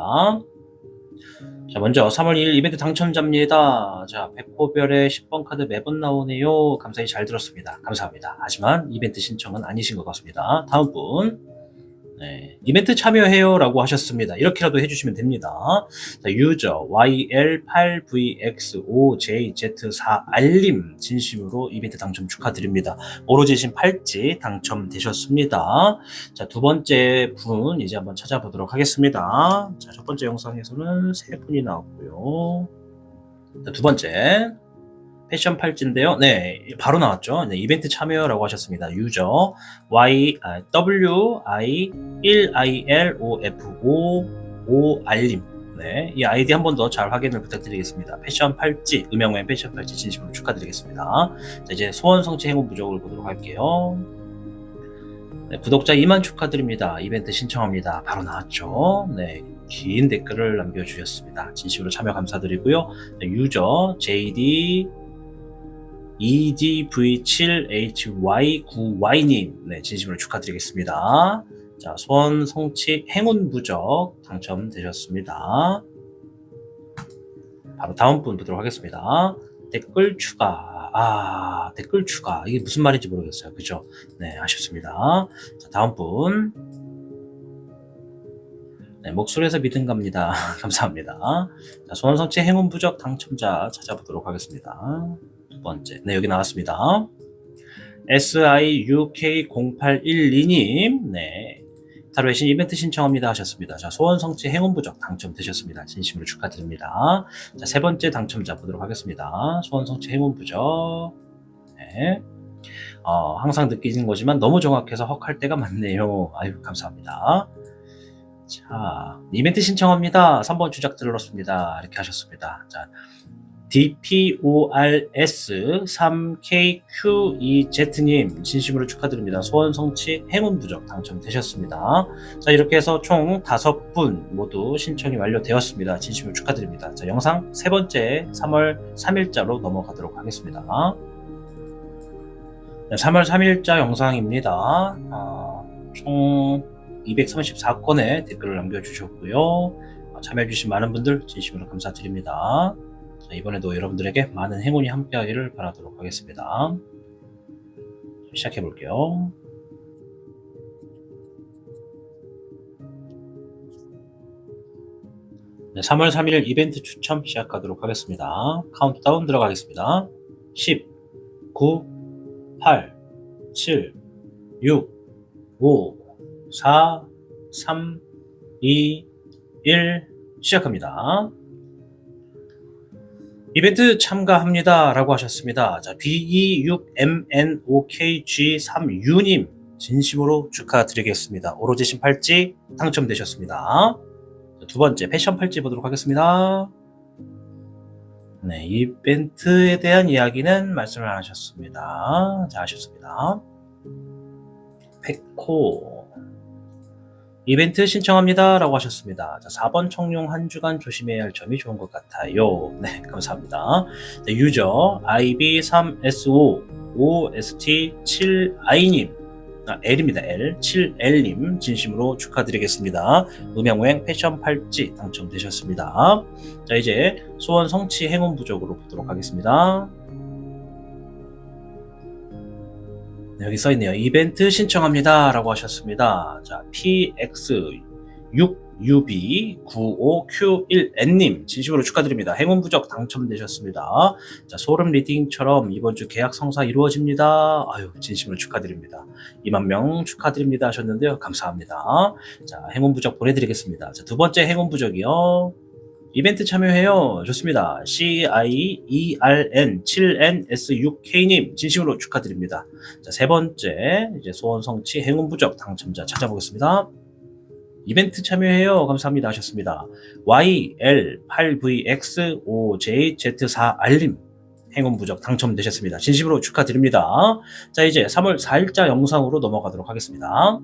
자, 먼저 3월 2일 이벤트 당첨자입니다. 자, 백호별의 10번 카드 매번 나오네요. 감사히 잘 들었습니다. 감사합니다. 하지만 이벤트 신청은 아니신 것 같습니다. 다음 분. 네, 이벤트 참여해요 라고 하셨습니다. 이렇게라도 해주시면 됩니다. 자, 유저 YL8VX5JZ4알림 진심으로 이벤트 당첨 축하드립니다. 오로지신 팔찌 당첨되셨습니다. 자, 두 번째 분 이제 한번 찾아보도록 하겠습니다. 자, 첫 번째 영상에서는 세 분이 나왔고요. 자, 두 번째 패션 팔찌인데요. 네, 바로 나왔죠. 네, 이벤트 참여라고 하셨습니다. 유저 WI1LILOF55알림. 네, 이 아이디 한 번 더 잘 확인을 부탁드리겠습니다. 패션 팔찌, 음영우의 패션 팔찌 진심으로 축하드리겠습니다. 자, 이제 소원 성취 행운 부족을 보도록 할게요. 네, 구독자 2만 축하드립니다. 이벤트 신청합니다. 바로 나왔죠. 네, 긴 댓글을 남겨주셨습니다. 진심으로 참여 감사드리고요. 네, 유저 JD EDV7HY9Y님, 네, 진심으로 축하드리겠습니다. 자, 소원 성취 행운 부적 당첨되셨습니다. 바로 다음 분 보도록 하겠습니다. 댓글 추가. 댓글 추가. 이게 무슨 말인지 모르겠어요. 그죠? 네, 아쉽습니다. 자, 다음 분. 네, 목소리에서 믿음 갑니다. 감사합니다. 자, 소원 성취 행운 부적 당첨자 찾아보도록 하겠습니다. 두 번째. 네, 여기 나왔습니다. SIUK0812님, 네. 타로의 신 이벤트 신청합니다 하셨습니다. 자, 소원 성취 행운 부적 당첨되셨습니다. 진심으로 축하드립니다. 자, 세 번째 당첨자 보도록 하겠습니다. 소원 성취 행운 부적. 네. 항상 느끼는 거지만 너무 정확해서 헉할 때가 많네요. 아유, 감사합니다. 자, 이벤트 신청합니다. 3번 주작 들렀습니다. 이렇게 하셨습니다. 자, DPORS3KQEZ님 진심으로 축하드립니다. 소원 성취 행운 부적 당첨되셨습니다. 자, 이렇게 해서 총 5분 모두 신청이 완료되었습니다. 진심으로 축하드립니다. 자, 영상 세 번째 3월 3일자로 넘어가도록 하겠습니다. 네, 3월 3일자 영상입니다. 총 234건의 댓글을 남겨주셨고요. 참여해주신 많은 분들 진심으로 감사드립니다. 자, 이번에도 여러분들에게 많은 행운이 함께하기를 바라도록 하겠습니다. 시작해볼게요. 네, 3월 3일 이벤트 추첨 시작하도록 하겠습니다. 카운트다운 들어가겠습니다. 10, 9, 8, 7, 6, 5, 4, 3, 2, 1 시작합니다. 이벤트 참가합니다 라고 하셨습니다. 자, BE6MNOKG3U님 진심으로 축하드리겠습니다. 오로지신 팔찌 당첨되셨습니다. 두 번째 패션 팔찌 보도록 하겠습니다. 네, 이벤트에 대한 이야기는 말씀을 안 하셨습니다. 자, 아쉽습니다. 백호 이벤트 신청합니다 라고 하셨습니다. 자, 4번 청룡 한 주간 조심해야 할 점이 좋은 것 같아요. 네, 감사합니다. 자, 유저 IB3SO5ST7I님 L입니다. L 7L님 진심으로 축하드리겠습니다. 음양오행 패션 팔찌 당첨되셨습니다. 자, 이제 소원 성취 행운 부적으로 보도록 하겠습니다. 네, 여기 써있네요. 이벤트 신청합니다 라고 하셨습니다. 자, PX6UB95Q1N님 진심으로 축하드립니다. 행운 부적 당첨되셨습니다. 자, 소름 리딩처럼 이번 주 계약 성사 이루어집니다. 아유, 진심으로 축하드립니다. 2만 명 축하드립니다 하셨는데요. 감사합니다. 자, 행운 부적 보내드리겠습니다. 자, 두 번째 행운 부적이요. 이벤트 참여해요. 좋습니다. CIERN7NS6K님 진심으로 축하드립니다. 자, 세 번째 이제 소원 성취 행운 부적 당첨자 찾아보겠습니다. 이벤트 참여해요. 감사합니다 하셨습니다. YL8VX5JZ4R님 행운 부적 당첨되셨습니다. 진심으로 축하드립니다. 자, 이제 3월 4일자 영상으로 넘어가도록 하겠습니다.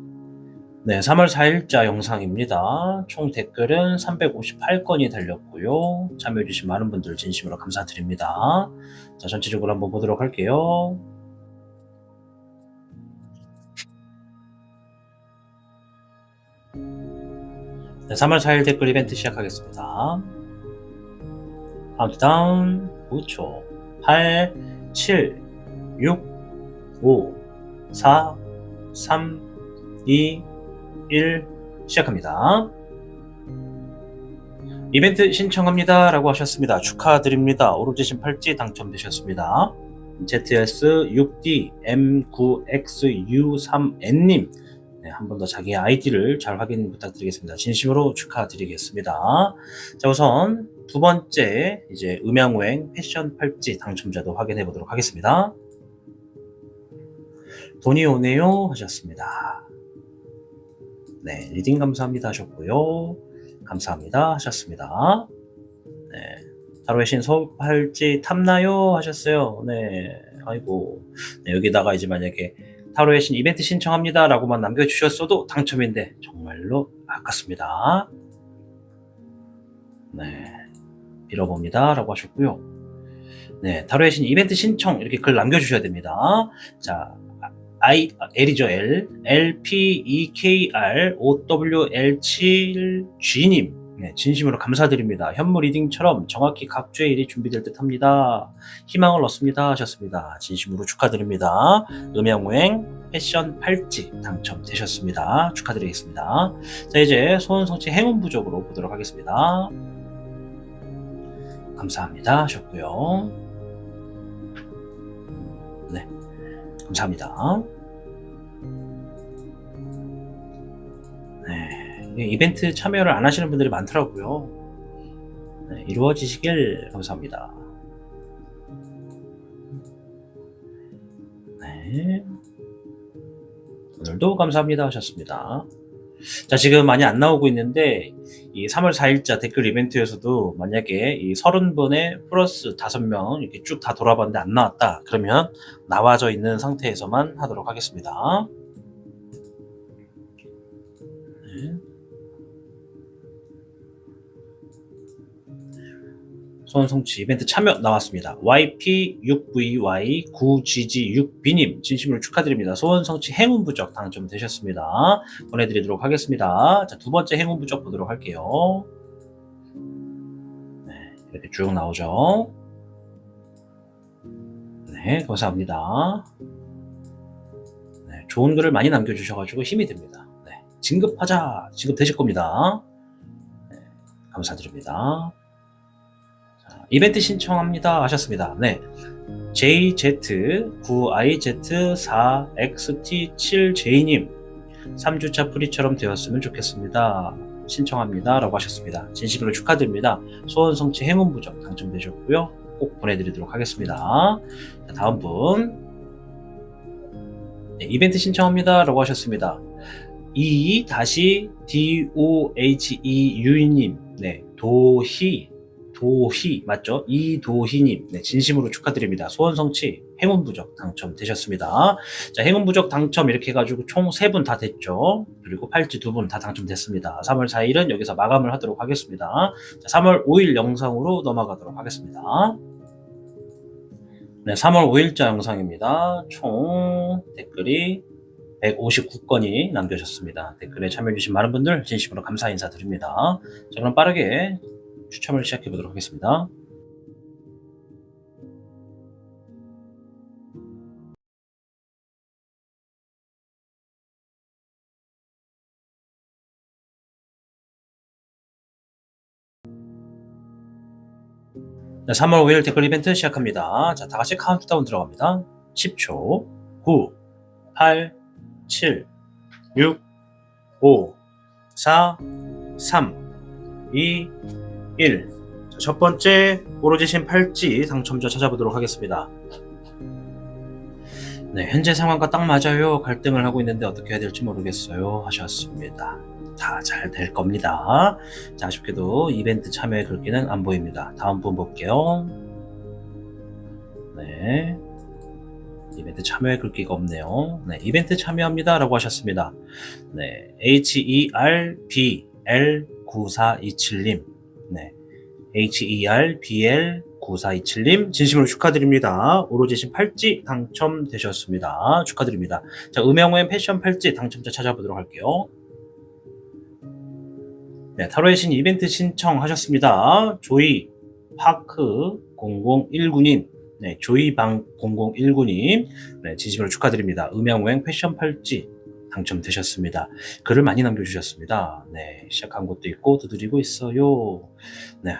네, 3월 4일자 영상입니다. 총 댓글은 358건이 달렸고요. 참여해주신 많은 분들 진심으로 감사드립니다. 자, 전체적으로 한번 보도록 할게요. 네, 3월 4일 댓글 이벤트 시작하겠습니다. 카운트다운 9초 8, 7, 6, 5, 4, 3, 2, 1 시작합니다. 이벤트 신청합니다 라고 하셨습니다. 축하드립니다. 오로지신 팔찌 당첨되셨습니다. ZS6DM9XU3N님 네, 한 번 더 자기의 아이디를 잘 확인 부탁드리겠습니다. 진심으로 축하드리겠습니다. 자, 우선 두 번째 이제 음양오행 패션 팔찌 당첨자도 확인해 보도록 하겠습니다. 돈이 오네요 하셨습니다. 네, 리딩 감사합니다 하셨고요. 감사합니다 하셨습니다. 네, 타로의 신 소팔찌 탐나요 하셨어요. 네, 아이고. 네, 여기다가 이제 만약에 타로의 신 이벤트 신청합니다 라고만 남겨주셨어도 당첨인데 정말로 아깝습니다. 네, 빌어봅니다 라고 하셨고요. 네, 타로의 신 이벤트 신청 이렇게 글 남겨주셔야 됩니다. 자, L이죠, L. LPEKR5WL7G님. 네, 진심으로 감사드립니다. 현무 리딩처럼 정확히 각주의 일이 준비될 듯 합니다. 희망을 얻습니다. 하셨습니다. 진심으로 축하드립니다. 음양오행 패션 팔찌 당첨되셨습니다. 축하드리겠습니다. 자, 이제 소원성취 행운 부적으로 보도록 하겠습니다. 감사합니다. 하셨고요. 네, 감사합니다. 네, 이벤트 참여를 안 하시는 분들이 많더라고요. 네, 이루어지시길 감사합니다. 네, 오늘도 감사합니다 하셨습니다. 자, 지금 많이 안 나오고 있는데 이 3월 4일자 댓글 이벤트에서도 만약에 이 30분에 플러스 5명 이렇게 쭉 다 돌아봤는데 안 나왔다 그러면 나와져 있는 상태에서만 하도록 하겠습니다. 네. 소원성취 이벤트 참여 나왔습니다. YP6VY9GG6B님 진심으로 축하드립니다. 소원성취 행운부적 당첨되셨습니다. 보내드리도록 하겠습니다. 자, 두 번째 행운부적 보도록 할게요. 네, 이렇게 쭉 나오죠. 네, 감사합니다. 네, 좋은 글을 많이 남겨주셔가지고 힘이 됩니다. 네, 진급하자, 진급되실 겁니다. 네, 감사드립니다. 이벤트 신청합니다 하셨습니다. 네, JZ9IZ4XT7J님 3주차 프리처럼 되었으면 좋겠습니다. 신청합니다 라고 하셨습니다. 진심으로 축하드립니다. 소원성취 행운부적 당첨되셨고요. 꼭 보내드리도록 하겠습니다. 자, 다음 분 네, 이벤트 신청합니다 라고 하셨습니다. DOHEU님 네, 도희 맞죠? 이도희님 네, 진심으로 축하드립니다. 소원성취 행운부적 당첨되셨습니다. 자, 행운부적 당첨 이렇게 해가지고 총 3분 다 됐죠. 그리고 팔찌 2분 다 당첨됐습니다. 3월 4일은 여기서 마감을 하도록 하겠습니다. 자, 3월 5일 영상으로 넘어가도록 하겠습니다. 네, 3월 5일자 영상입니다. 총 댓글이 159건이 남겨졌습니다. 댓글에 참여해주신 많은 분들 진심으로 감사 인사드립니다. 자, 그럼 빠르게 추첨을 시작해 보도록 하겠습니다. 네, 3월 5일 댓글 이벤트 시작합니다. 자, 다 같이 카운트다운 들어갑니다. 10초, 9, 8, 7, 6, 5, 4, 3, 2, 1. 자, 첫 번째 오로지신 팔찌 당첨자 찾아보도록 하겠습니다. 네, 현재 상황과 딱 맞아요. 갈등을 하고 있는데 어떻게 해야 될지 모르겠어요. 하셨습니다. 다 잘 될 겁니다. 자, 아쉽게도 이벤트 참여의 글귀는 안 보입니다. 다음 분 볼게요. 네. 이벤트 참여의 글귀가 없네요. 네, 이벤트 참여합니다. 라고 하셨습니다. 네, HERBL9427님. 네, HERBL9427님, 진심으로 축하드립니다. 오로지신 팔찌 당첨되셨습니다. 축하드립니다. 자, 음영호의 패션 팔찌 당첨자 찾아보도록 할게요. 네, 타로의 신 이벤트 신청하셨습니다. 조이 파크 0019님. 네, 조이방 0019님. 네, 진심으로 축하드립니다. 음양오행 패션 팔찌 당첨되셨습니다. 글을 많이 남겨주셨습니다. 네, 시작한 것도 있고 두드리고 있어요. 네,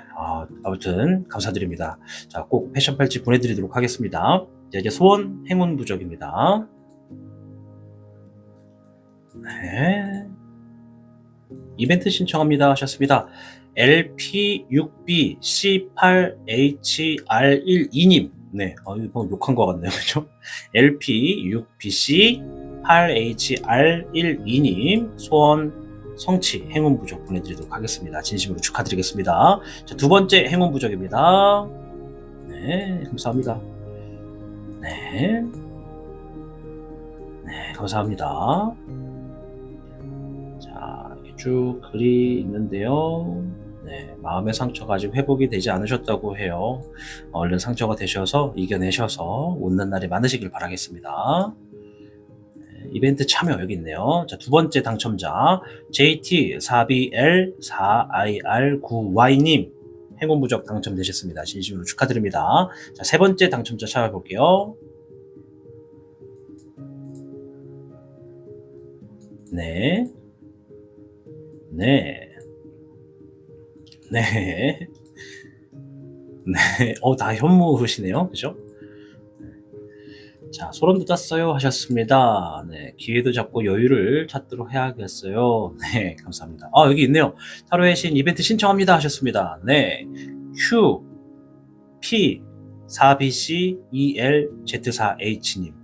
아무튼 감사드립니다. 자, 꼭 패션 팔찌 보내드리도록 하겠습니다. 자, 이제 소원 행운 부적입니다. 네. 이벤트 신청합니다 하셨습니다. LP6BC8HR12님. 네, 이거 욕한 것 같네요. 그죠? LP6BC8HR12님 소원 성취 행운 부적 보내드리도록 하겠습니다. 진심으로 축하드리겠습니다. 자, 두 번째 행운 부적입니다. 네, 감사합니다. 네, 네, 감사합니다. 자, 이렇게 쭉 글이 있는데요. 네, 마음의 상처가 아직 회복이 되지 않으셨다고 해요. 얼른 상처가 되셔서 이겨내셔서 웃는 날이 많으시길 바라겠습니다. 네, 이벤트 참여 여기 있네요. 자, 두 번째 당첨자 JT4BL4IR9Y님 행운 부적 당첨되셨습니다. 진심으로 축하드립니다. 자, 세 번째 당첨자 찾아볼게요. 네. 네. 네. 네. 다 현무시네요. 그죠? 자, 소름 돋았어요 하셨습니다. 네, 기회도 잡고 여유를 찾도록 해야겠어요. 네, 감사합니다. 여기 있네요. 타로의 신 이벤트 신청합니다 하셨습니다. 네, Q, P, 4BC, EL, Z4H님.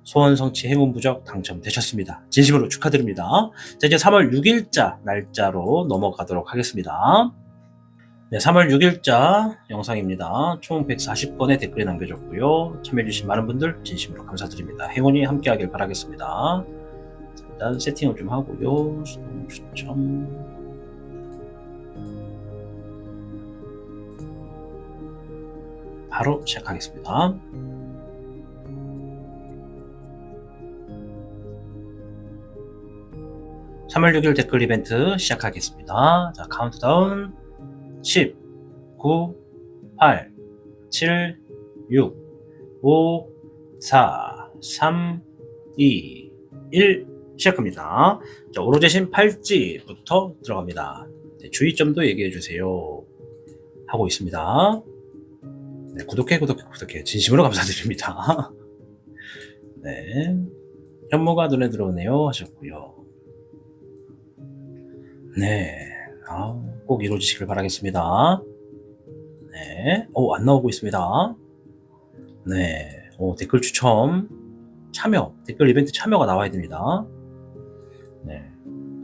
소원 성취 행운 부적 당첨되셨습니다. 진심으로 축하드립니다. 자, 이제 3월 6일자 날짜로 넘어가도록 하겠습니다. 네, 3월 6일자 영상입니다. 총 140건의 댓글이 남겨졌고요. 참여해주신 많은 분들 진심으로 감사드립니다. 행운이 함께하길 바라겠습니다. 일단 세팅을 좀 하고요. 수동 추첨. 바로 시작하겠습니다. (3월 6일) 댓글 이벤트 시작하겠습니다. 자, 카운트다운 10, 9, 8, 7, 6, 5, 4, 3, 2, 1 시작합니다. 자, 오로지신 팔찌부터 들어갑니다. 네, 주의점도 얘기해 주세요. 하고 있습니다. 네, 구독해 진심으로 감사드립니다. 네, 현무가 눈에 들어오네요 하셨고요. 네, 꼭 이루어지시길 바라겠습니다. 네, 안 나오고 있습니다. 네, 댓글 추첨, 참여, 댓글 이벤트 참여가 나와야 됩니다. 네,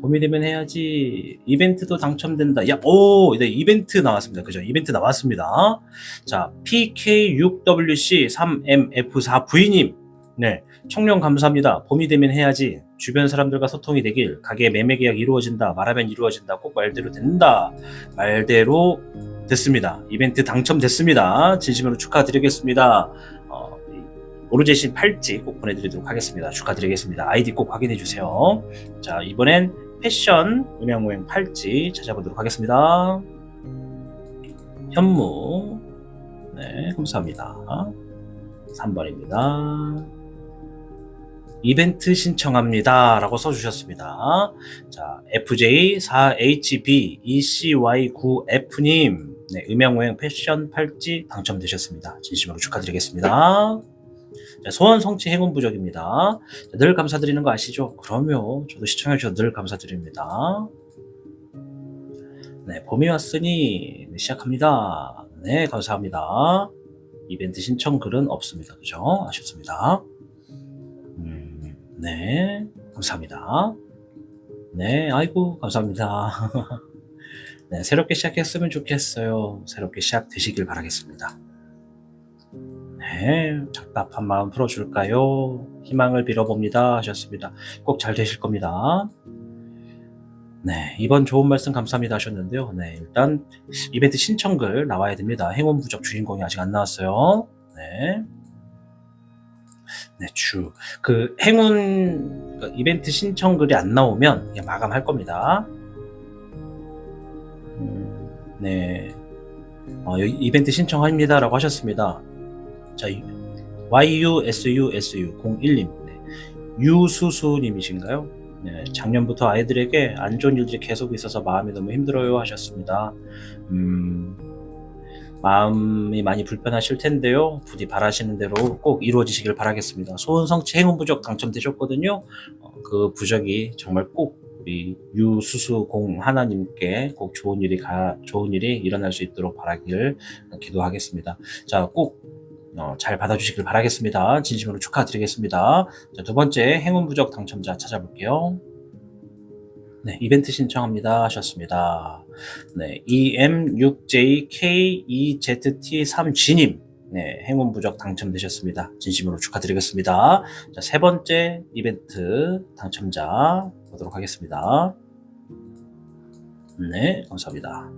봄이 되면 해야지. 이벤트도 당첨된다. 네, 이벤트 나왔습니다. 그죠? 이벤트 나왔습니다. 자, PK6WC3MF4V님. 네, 청룡 감사합니다. 봄이 되면 해야지. 주변 사람들과 소통이 되길. 가게 매매 계약 이루어진다. 말하면 이루어진다. 꼭 말대로 된다. 말대로 됐습니다. 이벤트 당첨됐습니다. 진심으로 축하드리겠습니다. 오로지신 팔찌 꼭 보내드리도록 하겠습니다. 축하드리겠습니다. 아이디 꼭 확인해주세요. 자, 이번엔 패션 음양오행 팔찌 찾아보도록 하겠습니다. 현무. 네, 감사합니다. 3번입니다. 이벤트 신청합니다 라고 써주셨습니다. 자, FJ4HB2CY9F님. 네, 음양오행 패션 팔찌 당첨되셨습니다. 진심으로 축하드리겠습니다. 자, 소원 성취 행운 부적입니다. 자, 늘 감사드리는 거 아시죠? 그럼요. 저도 시청해주셔서 늘 감사드립니다. 네, 봄이 왔으니 네, 시작합니다. 네, 감사합니다. 이벤트 신청 글은 없습니다. 그죠? 아쉽습니다. 네, 감사합니다. 네, 아이고, 감사합니다. 네, 새롭게 시작했으면 좋겠어요. 새롭게 시작되시길 바라겠습니다. 네, 답답한 마음 풀어줄까요? 희망을 빌어봅니다. 하셨습니다. 꼭 잘 되실 겁니다. 네, 이번 좋은 말씀 감사합니다 하셨는데요. 네, 일단 이벤트 신청글 나와야 됩니다. 행운 부적 주인공이 아직 안 나왔어요. 네. 네, 행운 이벤트 신청글이 안 나오면 그냥 마감할 겁니다. 네. 여기 이벤트 신청합니다라고 하셨습니다. 자, YUSUSU01님. 네. 유수수님이신가요? 네, 작년부터 아이들에게 안 좋은 일들이 계속 있어서 마음이 너무 힘들어요 하셨습니다. 마음이 많이 불편하실 텐데요. 부디 바라시는 대로 꼭 이루어지시길 바라겠습니다. 소원성취 행운 부적 당첨되셨거든요. 그 부적이 정말 꼭 우리 유수수공 하나님께 꼭 좋은 일이 일어날 수 있도록 바라길 기도하겠습니다. 자, 꼭 잘 받아주시길 바라겠습니다. 진심으로 축하드리겠습니다. 자, 두 번째 행운 부적 당첨자 찾아볼게요. 네, 이벤트 신청합니다 하셨습니다. 네, EM6JKEZT3G님. 네, 행운 부적 당첨되셨습니다. 진심으로 축하드리겠습니다. 자, 세 번째 이벤트 당첨자 보도록 하겠습니다. 네, 감사합니다.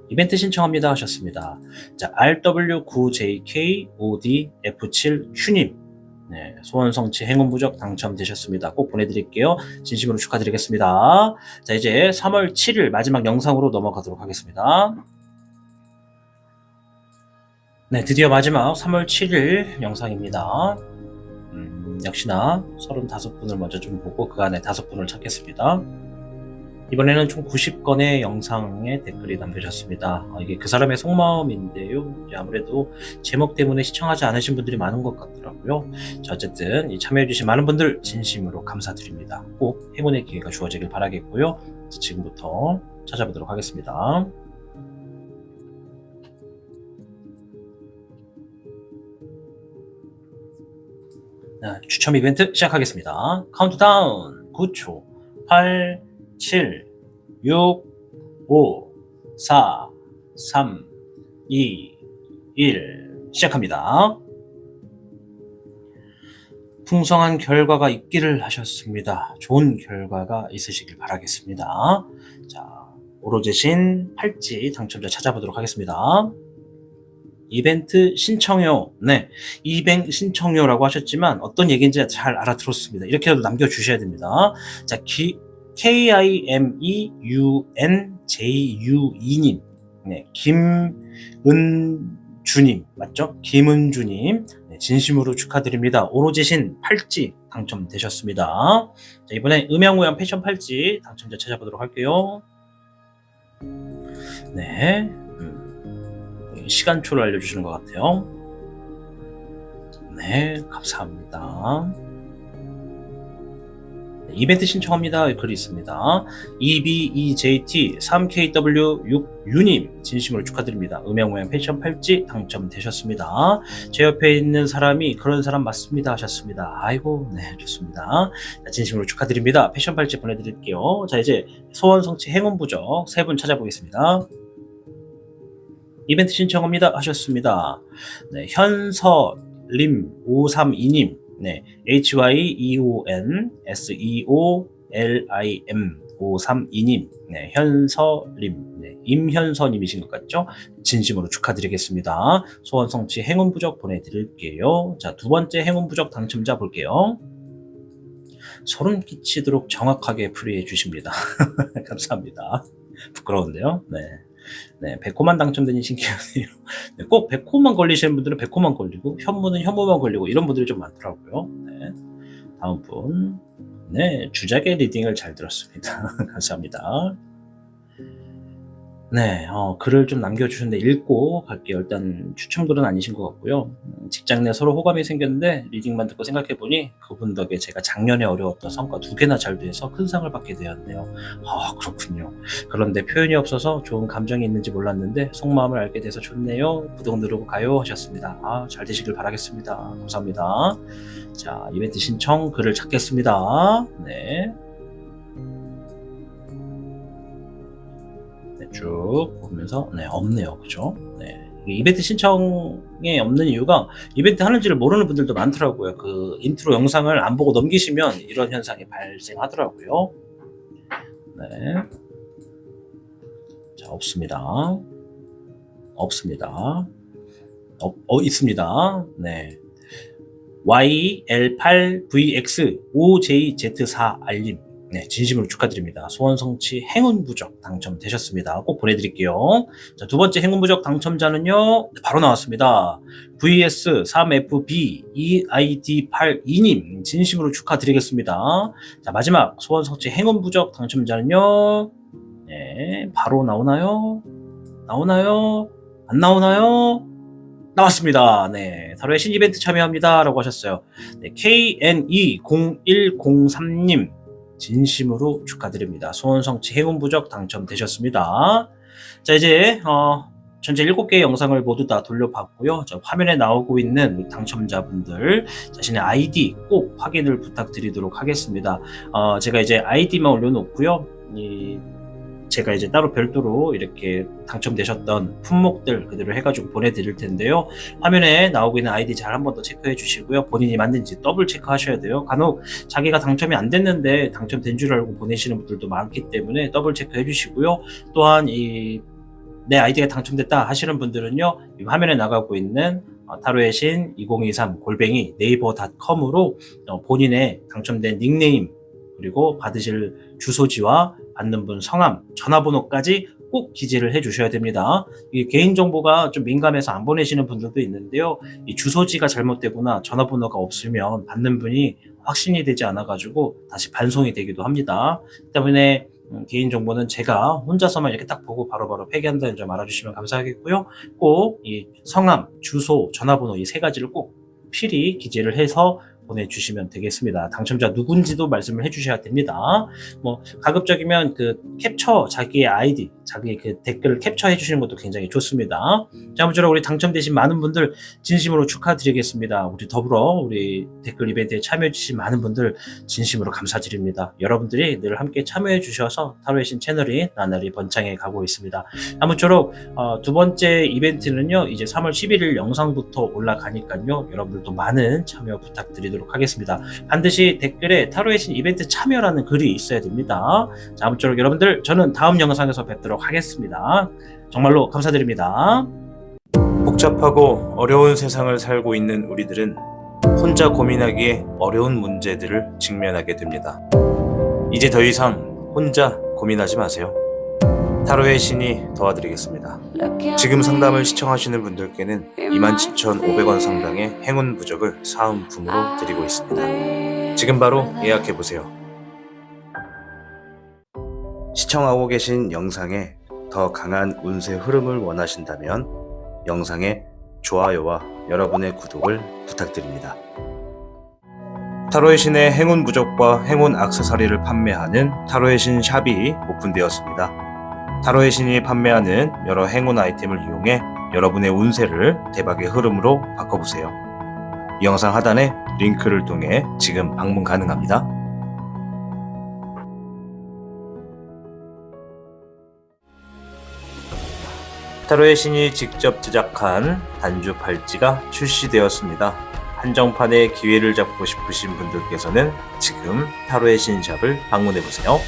이벤트 신청합니다 하셨습니다. 자, RW9JKODF7Q님. 네, 소원성취 행운 부적 당첨되셨습니다. 꼭 보내드릴게요. 진심으로 축하드리겠습니다. 자, 이제 3월 7일 마지막 영상으로 넘어가도록 하겠습니다. 네, 드디어 마지막 3월 7일 영상입니다. 역시나 35분을 먼저 좀 보고 그 안에 5분을 찾겠습니다. 이번에는 총 90건의 영상에 댓글이 남겨졌습니다. 이게 그 사람의 속마음인데요. 아무래도 제목 때문에 시청하지 않으신 분들이 많은 것 같더라고요. 자, 어쨌든 이 참여해주신 많은 분들 진심으로 감사드립니다. 꼭 행운의 기회가 주어지길 바라겠고요. 지금부터 찾아보도록 하겠습니다. 추첨 이벤트 시작하겠습니다. 카운트다운 9초 8 7 6 5 4 3 2 1 시작합니다. 풍성한 결과가 있기를 하셨습니다. 좋은 결과가 있으시길 바라겠습니다. 자, 오로제신 팔찌 당첨자 찾아보도록 하겠습니다. 이벤트 신청요. 네, 이벤트 신청요라고 하셨지만 어떤 얘기인지 잘 알아들었습니다. 이렇게라도 남겨주셔야 됩니다. 자, KIMEUNJU2님. 네, 김은주님. 맞죠? 김은주님. 네, 진심으로 축하드립니다. 오로지신 팔찌 당첨되셨습니다. 자, 이번엔 음양우양 패션 팔찌 당첨자 찾아보도록 할게요. 네. 시간초를 알려주시는 것 같아요. 네, 감사합니다. 이벤트 신청합니다. 글이 있습니다. EBEJT3KW6U님 진심으로 축하드립니다. 음양모양 패션 팔찌 당첨되셨습니다. 제 옆에 있는 사람이 그런 사람 맞습니다 하셨습니다. 아이고, 네, 좋습니다. 진심으로 축하드립니다. 패션 팔찌 보내드릴게요. 자, 이제 소원성취 행운부적 3분 찾아보겠습니다. 이벤트 신청합니다 하셨습니다. 네, 현서림 532님. 네, HYEONSEOLIM 532님. 네, 현서림. 네, 임현서님이신 것 같죠? 진심으로 축하드리겠습니다. 소원성취 행운부적 보내드릴게요. 자, 두 번째 행운부적 당첨자 볼게요. 소름 끼치도록 정확하게 풀이해 주십니다. 감사합니다. 부끄러운데요. 네. 네, 100호만 당첨되니 신기하네요. 네, 꼭 100호만 걸리시는 분들은 100호만 걸리고, 현무는 현무만 걸리고, 이런 분들이 좀 많더라고요. 네. 다음 분. 네, 주작의 리딩을 잘 들었습니다. 감사합니다. 네, 글을 좀 남겨주셨는데 읽고 갈게요. 일단 추천글은 아니신 것 같고요. 직장 내 서로 호감이 생겼는데 리딩만 듣고 생각해보니 그분 덕에 제가 작년에 어려웠던 성과 2개나 잘 돼서 큰 상을 받게 되었네요. 아, 그렇군요. 그런데 표현이 없어서 좋은 감정이 있는지 몰랐는데 속마음을 알게 돼서 좋네요. 구독 누르고 가요 하셨습니다. 아, 잘 되시길 바라겠습니다. 감사합니다. 자, 이벤트 신청 글을 찾겠습니다. 네. 쭉 보면서 없네요. 그죠? 네. 이벤트 신청에 없는 이유가 이벤트 하는지를 모르는 분들도 많더라고요. 그 인트로 영상을 안 보고 넘기시면 이런 현상이 발생하더라고요. 네. 자, 없습니다. 있습니다. 네. YL8VX5JZ4 알림. 네, 진심으로 축하드립니다. 소원 성취 행운 부적 당첨되셨습니다. 꼭 보내드릴게요. 자, 두 번째 행운 부적 당첨자는요, 바로 나왔습니다. VS3FB EID82님, 진심으로 축하드리겠습니다. 자, 마지막 소원 성취 행운 부적 당첨자는요, 네, 바로 나오나요? 안 나오나요? 나왔습니다. 네, 타로의 신이벤트 참여합니다. 라고 하셨어요. 네, KNE0103님, 진심으로 축하드립니다. 소원성취 행운부적 당첨되셨습니다. 자, 이제 전체 7개의 영상을 모두 다 돌려봤고요. 자, 화면에 나오고 있는 당첨자분들 자신의 아이디 꼭 확인을 부탁드리도록 하겠습니다. 제가 이제 아이디만 올려놓고요. 제가 이제 따로 별도로 이렇게 당첨되셨던 품목들 그대로 해가지고 보내드릴 텐데요. 화면에 나오고 있는 아이디 잘 한번 더 체크해 주시고요. 본인이 맞는지 더블 체크 하셔야 돼요. 간혹 자기가 당첨이 안 됐는데 당첨된 줄 알고 보내시는 분들도 많기 때문에 더블 체크해 주시고요. 또한 내 아이디가 당첨됐다 하시는 분들은요, 화면에 나가고 있는 타로의 신 2023 네이버닷컴으로 본인의 당첨된 닉네임 그리고 받으실 주소지와 받는 분 성함, 전화번호까지 꼭 기재를 해 주셔야 됩니다. 이 개인정보가 좀 민감해서 안 보내시는 분들도 있는데요. 이 주소지가 잘못되거나 전화번호가 없으면 받는 분이 확신이 되지 않아가지고 다시 반송이 되기도 합니다. 때문에 개인정보는 제가 혼자서만 이렇게 딱 보고 바로바로 폐기한다는 점 알아주시면 감사하겠고요. 꼭 이 성함, 주소, 전화번호 이 3가지를 꼭 필히 기재를 해서 보내주시면 되겠습니다. 당첨자 누군지도 말씀을 해주셔야 됩니다. 뭐 가급적이면 그 캡처 자기의 아이디, 자기의 그 댓글을 캡처해 주시는 것도 굉장히 좋습니다. 자, 아무쪼록 우리 당첨되신 많은 분들 진심으로 축하드리겠습니다. 우리 더불어 우리 댓글 이벤트에 참여해 주신 많은 분들 진심으로 감사드립니다. 여러분들이 늘 함께 참여해 주셔서 타로의 신 채널이 나날이 번창해 가고 있습니다. 아무쪼록 두 번째 이벤트는요, 이제 3월 11일 영상부터 올라가니까요, 여러분들도 많은 참여 부탁드리도록 하겠습니다. 반드시 댓글에 타로의 신 이벤트 참여라는 글이 있어야 됩니다. 자, 아무쪼록 여러분들 저는 다음 영상에서 뵙도록 하겠습니다. 정말로 감사드립니다. 복잡하고 어려운 세상을 살고 있는 우리들은 혼자 고민하기에 어려운 문제들을 직면하게 됩니다. 이제 더 이상 혼자 고민하지 마세요. 타로의 신이 도와드리겠습니다. 지금 상담을 시청하시는 분들께는 27,500원 상당의 행운 부적을 사은품으로 드리고 있습니다. 지금 바로 예약해보세요. 시청하고 계신 영상에 더 강한 운세 흐름을 원하신다면 영상에 좋아요와 여러분의 구독을 부탁드립니다. 타로의 신의 행운 부적과 행운 액세서리를 판매하는 타로의 신 샵이 오픈되었습니다. 타로의 신이 판매하는 여러 행운 아이템을 이용해 여러분의 운세를 대박의 흐름으로 바꿔보세요. 이 영상 하단에 링크를 통해 지금 방문 가능합니다. 타로의 신이 직접 제작한 단주 팔찌가 출시되었습니다. 한정판의 기회를 잡고 싶으신 분들께서는 지금 타로의 신 샵을 방문해보세요.